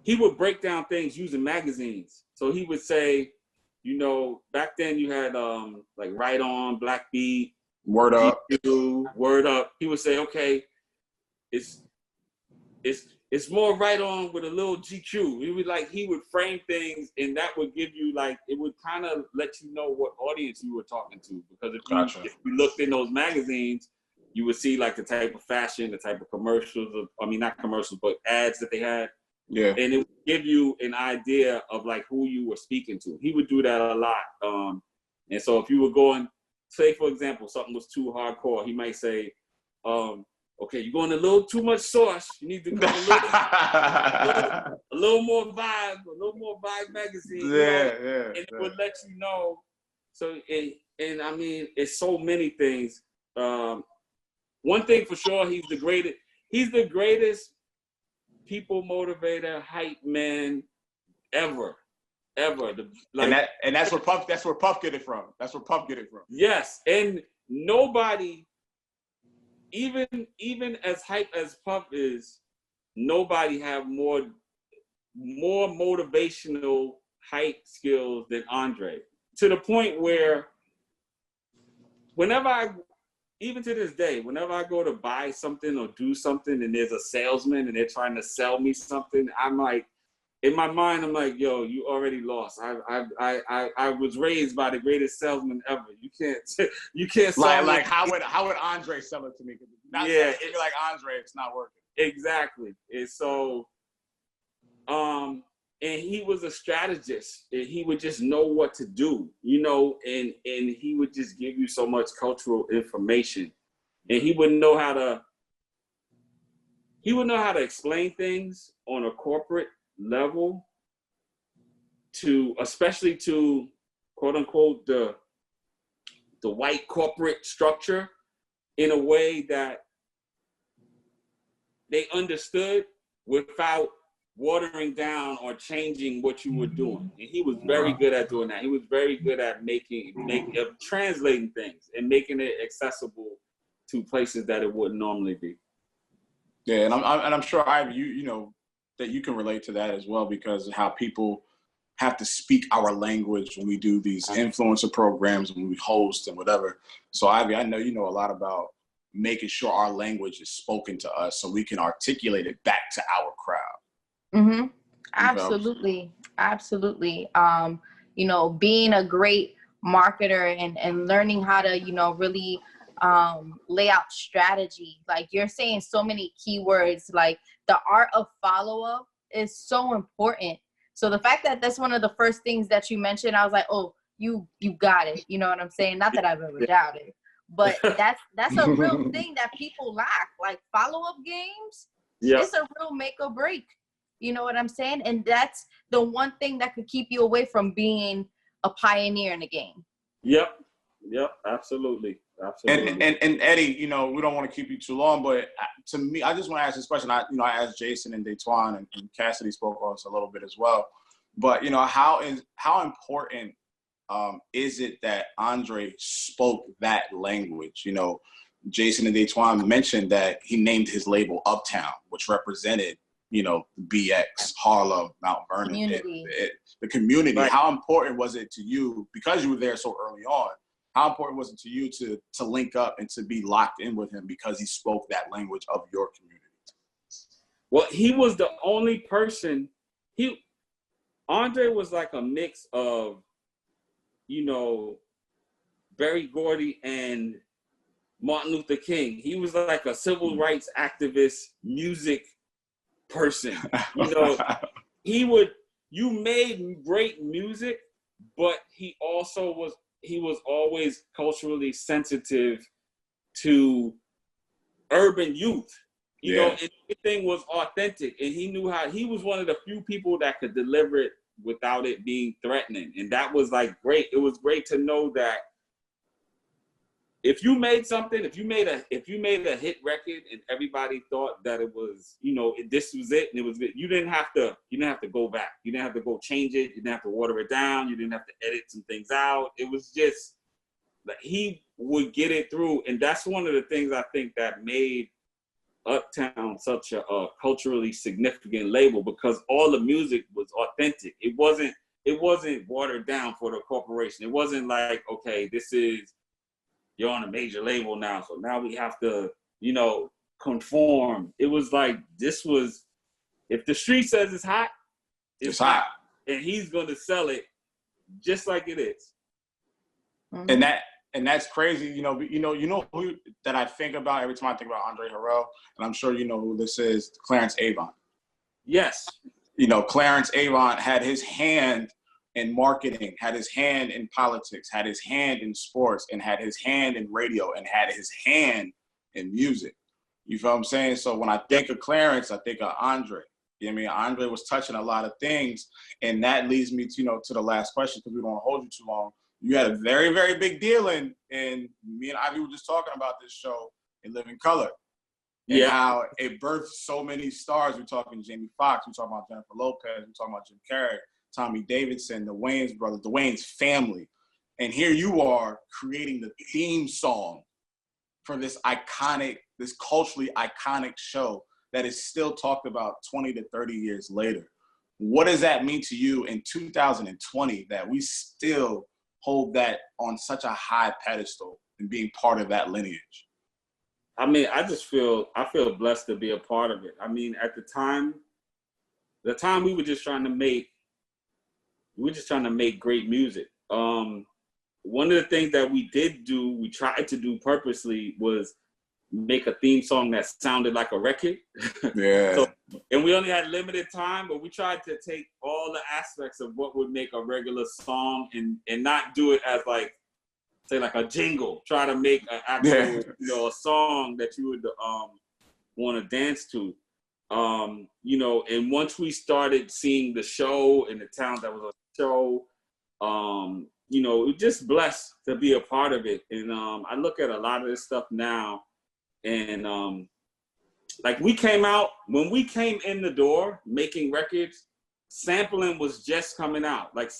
he would break down things using magazines. So he would say, you know, back then you had like Right On, Black Beat, Word Up. GQ, Word Up. He would say, okay, it's more Right On with a little GQ. He would frame things, and that would give you it would kind of let you know what audience you were talking to. Because if you looked in those magazines, you would see like the type of fashion, the type of commercials, not commercials, but ads that they had. Yeah. And it would give you an idea of like who you were speaking to. He would do that a lot. And so if you were going, say for example, something was too hardcore, he might say, okay, you're going a little too much sauce. You need to go a little more vibe magazine. Yeah. And it would let you know. So, and I mean, it's so many things. One thing for sure, he's the greatest people motivator, hype man ever. And that's where Puff get it from. Yes, and nobody, even as hype as Puff is, nobody have more motivational hype skills than Andre, to the point where even to this day, whenever I go to buy something or do something and there's a salesman and they're trying to sell me something, I'm like, in my mind, I'm like, yo, you already lost. I was raised by the greatest salesman ever. You can't sell like how would Andre sell it to me? Yeah, it's like Andre, it's not working. Exactly. And so, and he was a strategist, and he would just know what to do, you know, and he would just give you so much cultural information, and he would know how to explain things on a corporate level especially to quote unquote the white corporate structure in a way that they understood without watering down or changing what you were doing. And he was very good at doing that. He was very good at translating things and making it accessible to places that it wouldn't normally be. Yeah, and I'm sure you know that you can relate to that as well, because of how people have to speak our language when we do these influencer programs, when we host and whatever. So Ivy, I know you know a lot about making sure our language is spoken to us so we can articulate it back to our crowd. Mm-hmm. Absolutely. Absolutely. You know, being a great marketer and learning how to, you know, really lay out strategy. Like you're saying so many keywords, like the art of follow-up is so important. So the fact that that's one of the first things that you mentioned, I was like, oh, you got it. You know what I'm saying? Not that I've ever doubted, but that's a real thing that people lack. Like follow-up games, it's a real make or break. You know what I'm saying? And that's the one thing that could keep you away from being a pioneer in the game. Yep, absolutely. And Eddie, you know, we don't want to keep you too long, but to me, I just want to ask this question. I asked Jayson and Datwon, and Cassidy spoke on us a little bit as well. But you know, how important is it that Andre spoke that language? You know, Jayson and Datwon mentioned that he named his label Uptown, which represented, you know, BX, Harlem, Mount Vernon, the community. Right. How important was it to you, because you were there so early on? How important was it to you to link up and to be locked in with him because he spoke that language of your community? Well, he was the only person. Andre was like a mix of, you know, Berry Gordy and Martin Luther King. He was like a civil rights activist, music person. You know, you made great music, but he was always culturally sensitive to urban youth. You know, and everything was authentic, and he knew how. He was one of the few people that could deliver it without it being threatening, and that was like great. It was great to know that if you made something, if you made a hit record, and everybody thought that it was, you know, this was it, and it was it, you didn't have to go back. You didn't have to go change it. You didn't have to water it down. You didn't have to edit some things out. It was just like he would get it through, and that's one of the things I think that made Uptown such a culturally significant label, because all the music was authentic. It wasn't watered down for the corporation. It wasn't like, okay, you're on a major label now, so now we have to, you know, conform. It was like, if the street says it's hot, it's hot. And he's going to sell it just like it is. Mm-hmm. And that's crazy. You know who that I think about every time I think about Andre Harrell, and I'm sure you know who this is, Clarence Avant. Yes. You know, Clarence Avant had his hand in marketing, had his hand in politics, had his hand in sports, and had his hand in radio, and had his hand in music. You feel what I'm saying? So when I think of Clarence, I think of Andre. You know what I mean? Andre was touching a lot of things, and that leads me to the last question, because we don't want to hold you too long. You had a very, very big deal in me and Ivy were just talking about this show in Living Color. And how it birthed so many stars. We're talking Jamie Foxx, we're talking about Jennifer Lopez, we're talking about Jim Carrey, Tommy Davidson, the Wayans brothers, the Wayans family. And here you are creating the theme song for this culturally iconic show that is still talked about 20 to 30 years later. what does that mean to you in 2020 that we still hold that on such a high pedestal and being part of that lineage? I mean, I feel blessed to be a part of it. I mean, at the time we were just trying to make great music. One of the things that we tried to do purposely was make a theme song that sounded like a record. Yeah. And we only had limited time, but we tried to take all the aspects of what would make a regular song and not do it as like, say, like a jingle. Try to make an actual, a song that you would want to dance to. And once we started seeing the show and the talent that was on the show, we're just blessed to be a part of it. And I look at a lot of this stuff now, and like when we came in the door making records, sampling was just coming out. Like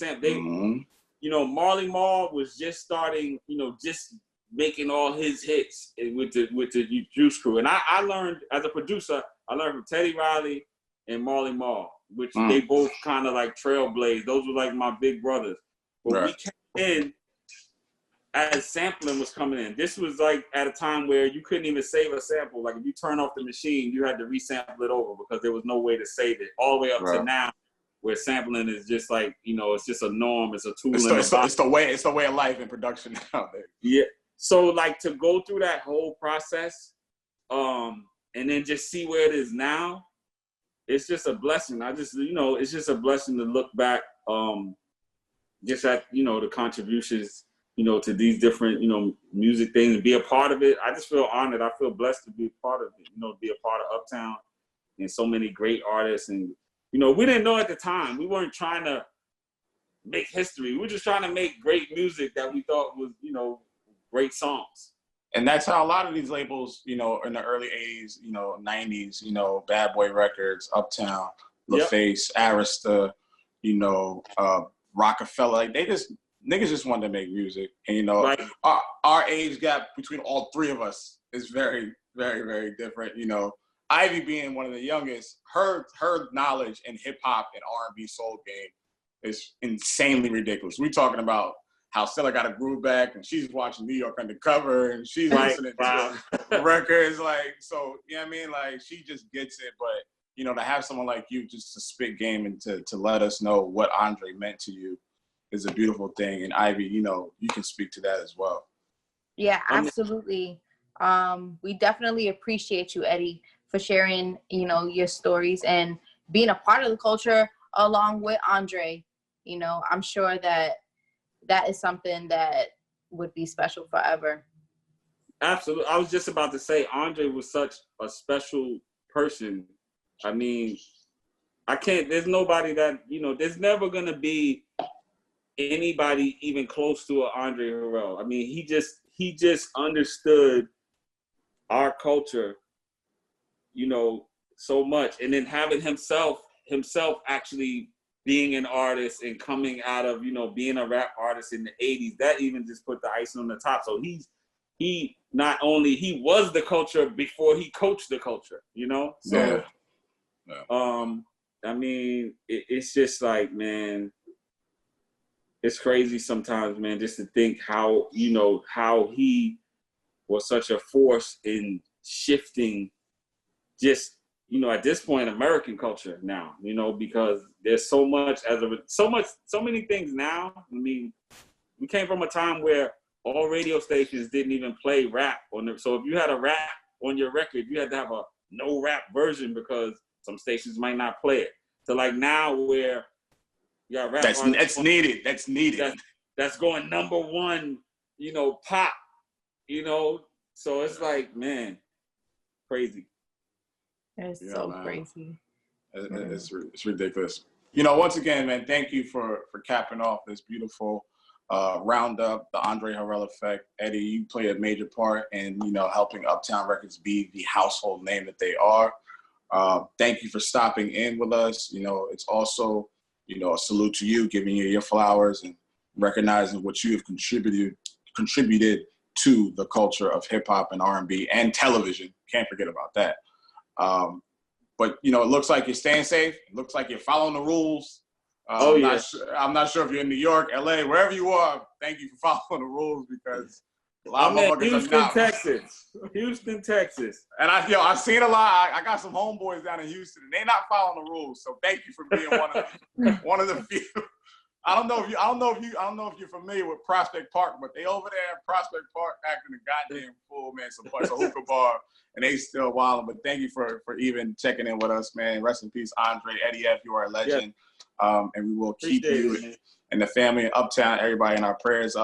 Marley Marl was just starting, just making all his hits with the Juice Crew. And I learned, as a producer, I learned from Teddy Riley and Marley Marl, which they both kind of like trailblazed. Those were like my big brothers. But we came in as sampling was coming in. This was like at a time where you couldn't even save a sample. Like if you turn off the machine, you had to resample it over because there was no way to save it. All the way up to now, where sampling is just like, it's just a norm. It's a tool. It's the way of life in production nowadays. Yeah. So like to go through that whole process, and then just see where it is now, it's just a blessing. It's just a blessing to look back, just at, the contributions, to these different, music things and be a part of it. I just feel honored. I feel blessed to be a part of it, be a part of Uptown and so many great artists. And, we didn't know at the time. We weren't trying to make history. We were just trying to make great music that we thought was, great songs. And that's how a lot of these labels, in the early 80s, 90s, Bad Boy Records, Uptown, LaFace, Arista, Rockefeller, like niggas just wanted to make music. And, our age gap between all three of us is very, very, very different. Ivy being one of the youngest, her knowledge in hip hop and R&B soul game is insanely ridiculous. We're talking about how Stella got a groove back, and she's watching New York Undercover, and she's listening to records, like, so, like, she just gets it. But, to have someone like you just to spit game and to let us know what Andre meant to you is a beautiful thing. And Ivy, you can speak to that as well. Yeah, absolutely. We definitely appreciate you, Eddie, for sharing, your stories and being a part of the culture along with Andre. I'm sure that is something that would be special forever. Absolutely. I was just about to say, Andre was such a special person. I mean, there's nobody that, there's never going to be anybody even close to an Andre Harrell. I mean, he just understood our culture, so much. And then having himself actually being an artist and coming out of, being a rap artist in the 80s, that even just put the icing on the top. So he was the culture before he coached the culture, So, I mean, it's just like, man, it's crazy sometimes, man, just to think how he was such a force in shifting just, at this point, American culture now, because there's so many things now. I mean, we came from a time where all radio stations didn't even play rap so if you had a rap on your record, you had to have a no rap version because some stations might not play it. So like now where you got rap that's needed. That's going number one, pop, so it's like, man, crazy. It's so crazy. It's ridiculous. Once again, man, thank you for capping off this beautiful roundup, the Andre Harrell effect. Eddie, you play a major part in, helping Uptown Records be the household name that they are. Thank you for stopping in with us. It's also, a salute to you, giving you your flowers and recognizing what you have contributed to the culture of hip hop and R&B and television. Can't forget about that. But you know, it looks like you're staying safe. It looks like you're following the rules. I'm not sure if you're in New York, LA, wherever you are. Thank you for following the rules because a lot of motherfuckers Houston, are not. Houston, Texas. And I've seen a lot. I got some homeboys down in Houston, and they're not following the rules. So thank you for being one of the few. I don't know if you're familiar with Prospect Park, but they over there at Prospect Park acting a goddamn fool, man. Some parts of hookah bar, and they still wilding. But thank you for even checking in with us, man. Rest in peace, Andre Eddie F. You are a legend, and we will keep you and the family in Uptown, everybody in our prayers.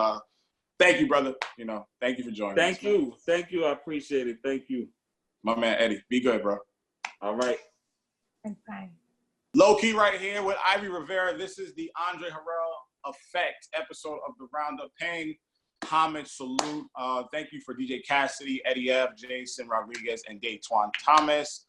Thank you, brother. You know, thank you for joining us. Thank you. I appreciate it. Thank you, my man Eddie. Be good, bro. All right. Bye. Lowkey right here with Ivy Rivera. This is the Andre Harrell Effect episode of the Roundup. Paying homage, salute. Thank you for DJ Cassidy, Eddie F, Jayson Rodriguez, and Datwon Thomas.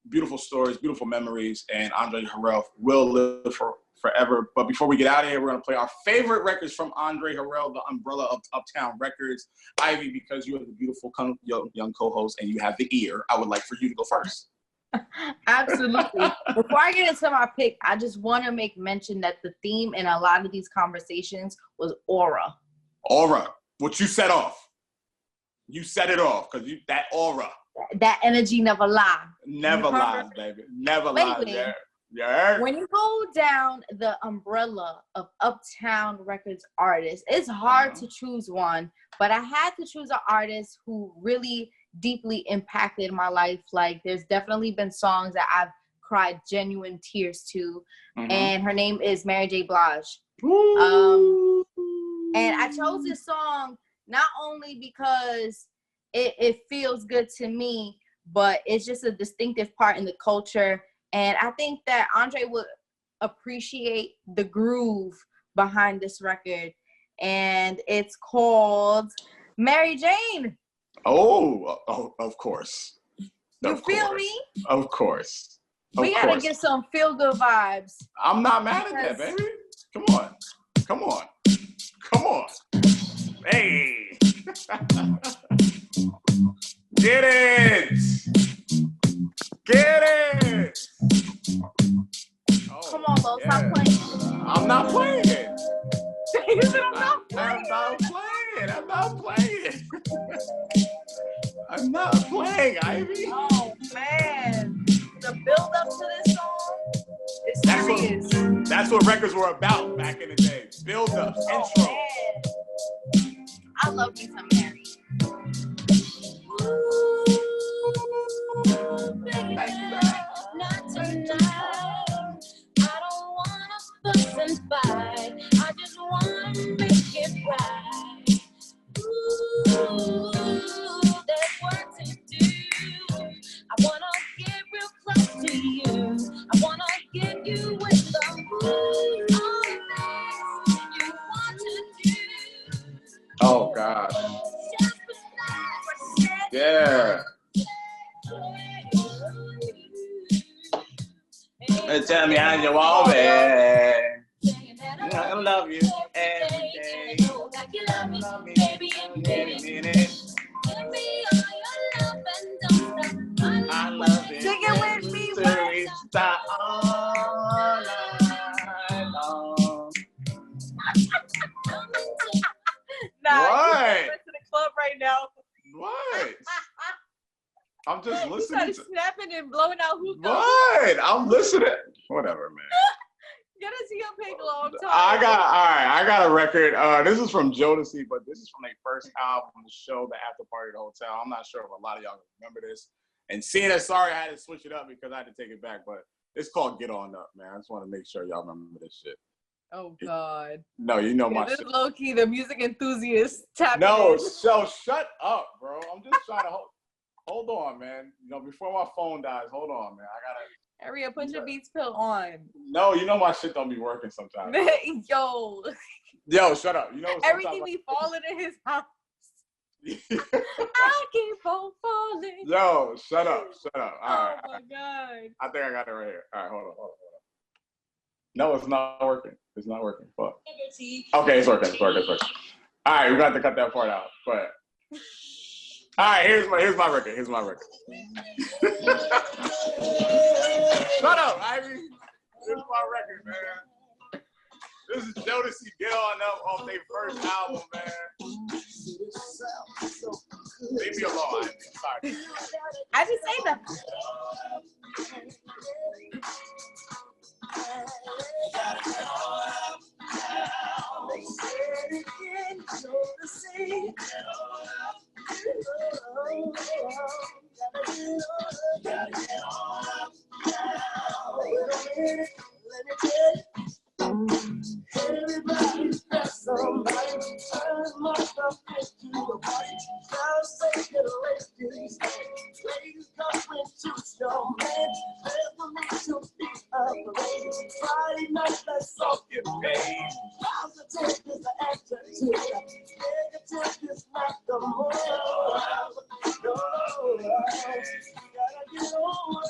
Beautiful stories, beautiful memories, and Andre Harrell will live forever. But before we get out of here, we're going to play our favorite records from Andre Harrell, the umbrella of Uptown Records. Ivy, because you are the beautiful young co-host and you have the ear, I would like for you to go first. Absolutely. Before I get into my pick, I just want to make mention that the theme in a lot of these conversations was aura. Aura. What you set off. You set it off because that aura. That energy never lies. Never lies, baby. Never lies. Yeah. When you go down the umbrella of Uptown Records artists, it's hard to choose one, but I had to choose an artist who really deeply impacted my life. Like, there's definitely been songs that I've cried genuine tears to, and her name is Mary J. Blige. And I chose this song not only because it feels good to me, but it's just a distinctive part in the culture. And I think that Andre would appreciate the groove behind this record. And it's called Mary Jane. Oh, of course. You feel me? Of course. We gotta get some feel-good vibes. I'm not mad at that, baby. Come on. Hey. Get it. Oh, come on, Lo, stop playing. I'm not playing it. You said I'm not playing. I'm not playing, Ivy. Oh, man. The build-up to this song is serious. That's what records were about back in the day. Build-ups, intro. Man. I love me some Mary. Not tonight. I don't wanna fuss and fight. I just wanna make it right. Ooh, there's work to do. I wanna get real close to you. I wanna get you with the mood. All the things you want to do. Oh God. Yeah. Tell me how you want it. I love you every day. Love me every minute. Give me all your love and don't stop. I love it. Sing it with me. Stop all night long. Nah, you went to the club right now. What? I'm just listening. You started snapping and blowing out hookah. What? I'm listening. Whatever, man. Get us your pick, Lo. I got a record. This is from Jodeci, but this is from their first album, the show, The After Party at the Hotel. I'm not sure if a lot of y'all remember this. And seeing it, sorry I had to switch it up because I had to take it back, but it's called Get On Up, man. I just want to make sure y'all remember this shit. Oh, God. No, you know my this shit. This low-key, the music enthusiast tapping No, in. so shut up, bro. I'm just trying to hold on, man. You know, before my phone dies, hold on, man. I gotta. Area, put your Beats pill on. No, you know my shit don't be working sometimes. Yo, shut up. You know everything be falling in his house. I keep on falling. Yo, shut up. All right. Oh my God. I think I got it right here. All right, hold on. No, it's not working. Fuck. Okay, it's working. All right, we got to cut that part out. But All right, here's my record. Here's my record. Shut up, Ivy. Here's my record, man. This is Jodeci Gill on their first album, man. Leave me alone, Ivy. I'm sorry. I just say that. Everybody press somebody, turn my stuff into a party. Now say it away, ladies come to show man. There's no need to be afraid. Friday night, let's all get paid. Positive is the answer to it. Negative is not the more. No, gotta get over.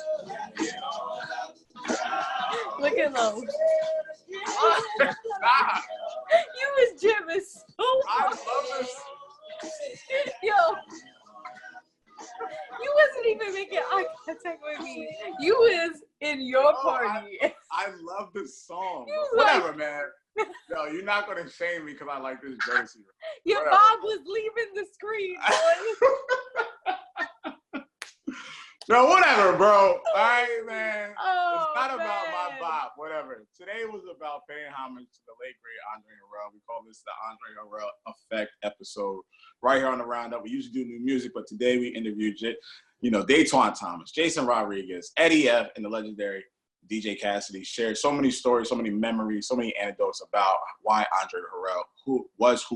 Look at those. Stop. You was jamming so I hard. love this. Yo. You wasn't even making eye contact with me. You was in your party. I love this song. You Whatever, like, man. Yo, you're not gonna shame me because I like this Jodeci. your Whatever. Bob was leaving the screen, boy. No, whatever, bro. All right, man. Oh, it's not about my man. bop. Whatever. Today was about paying homage to the late great Andre Harrell. We call this the Andre Harrell Effect episode. Right here on the Roundup. We usually do new music, but today we interviewed, Datwon Thomas, Jayson Rodriguez, Eddie F, and the legendary DJ Cassidy. Shared so many stories, so many memories, so many anecdotes about why Andre Harrell who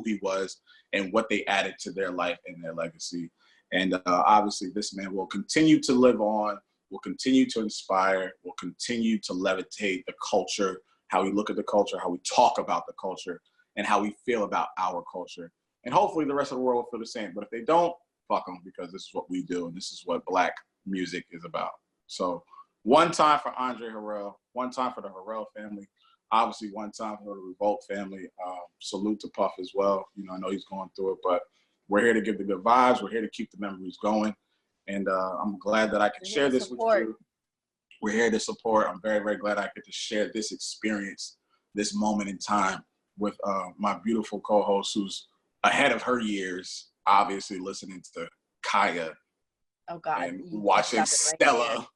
he was and what they added to their life and their legacy. And obviously, this man will continue to live on, will continue to inspire, will continue to levitate the culture, how we look at the culture, how we talk about the culture, and how we feel about our culture. And hopefully the rest of the world will feel the same. But if they don't, fuck them, because this is what we do, and this is what Black music is about. So one time for Andre Harrell, one time for the Harrell family, obviously one time for the Revolt family. Salute to Puff as well. I know he's going through it, but we're here to give the good vibes. We're here to keep the memories going. And I'm glad that I can share this with you. We're here to support. I'm very, very glad I get to share this experience, this moment in time with my beautiful co-host who's ahead of her years, obviously listening to Kaya. Oh, God. And watching Stella.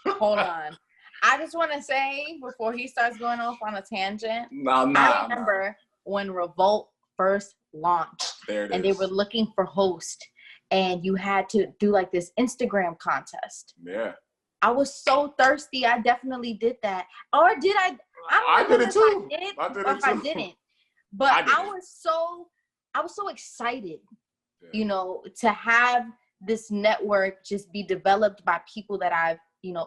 Hold on. I just want to say, before he starts going off on a tangent, I remember when Revolt first launched. There it and is. They were looking for hosts, and you had to do like this Instagram contest. Yeah. I was so thirsty. I definitely did that. Or did I? I don't know did it too. if I didn't. But I was so excited, to have this network just be developed by people that I've,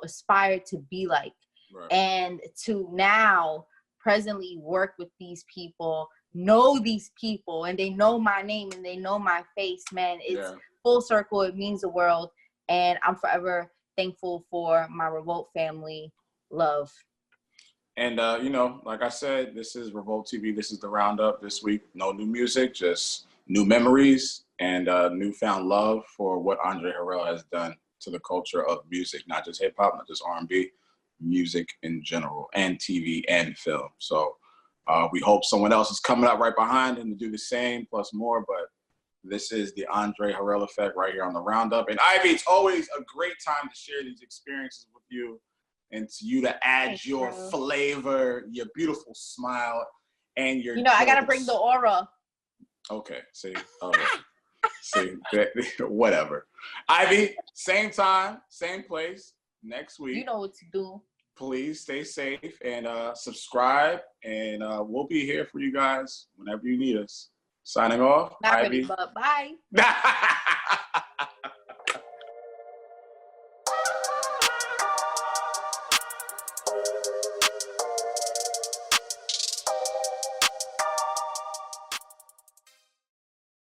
aspired to be like. Right. And to now presently work with these people, know these people, and they know my name and they know my face, man. It's full circle. It means the world. And I'm forever thankful for my Revolt family. Love. And, like I said, this is Revolt TV. This is the Roundup this week. No new music, just new memories and newfound love for what Andre Harrell has done to the culture of music, not just hip hop, not just R&B, music in general, and TV and film. So we hope someone else is coming up right behind him to do the same, plus more. But this is the Andre Harrell Effect right here on the Roundup. And Ivy, it's always a great time to share these experiences with you and to you to add your flavor, your beautiful smile, and your I got to bring the aura. Okay, see, whatever. Ivy, same time, same place, next week. You know what to do. Please stay safe and subscribe, and we'll be here for you guys whenever you need us. Signing off. Not Ivy. really, but bye.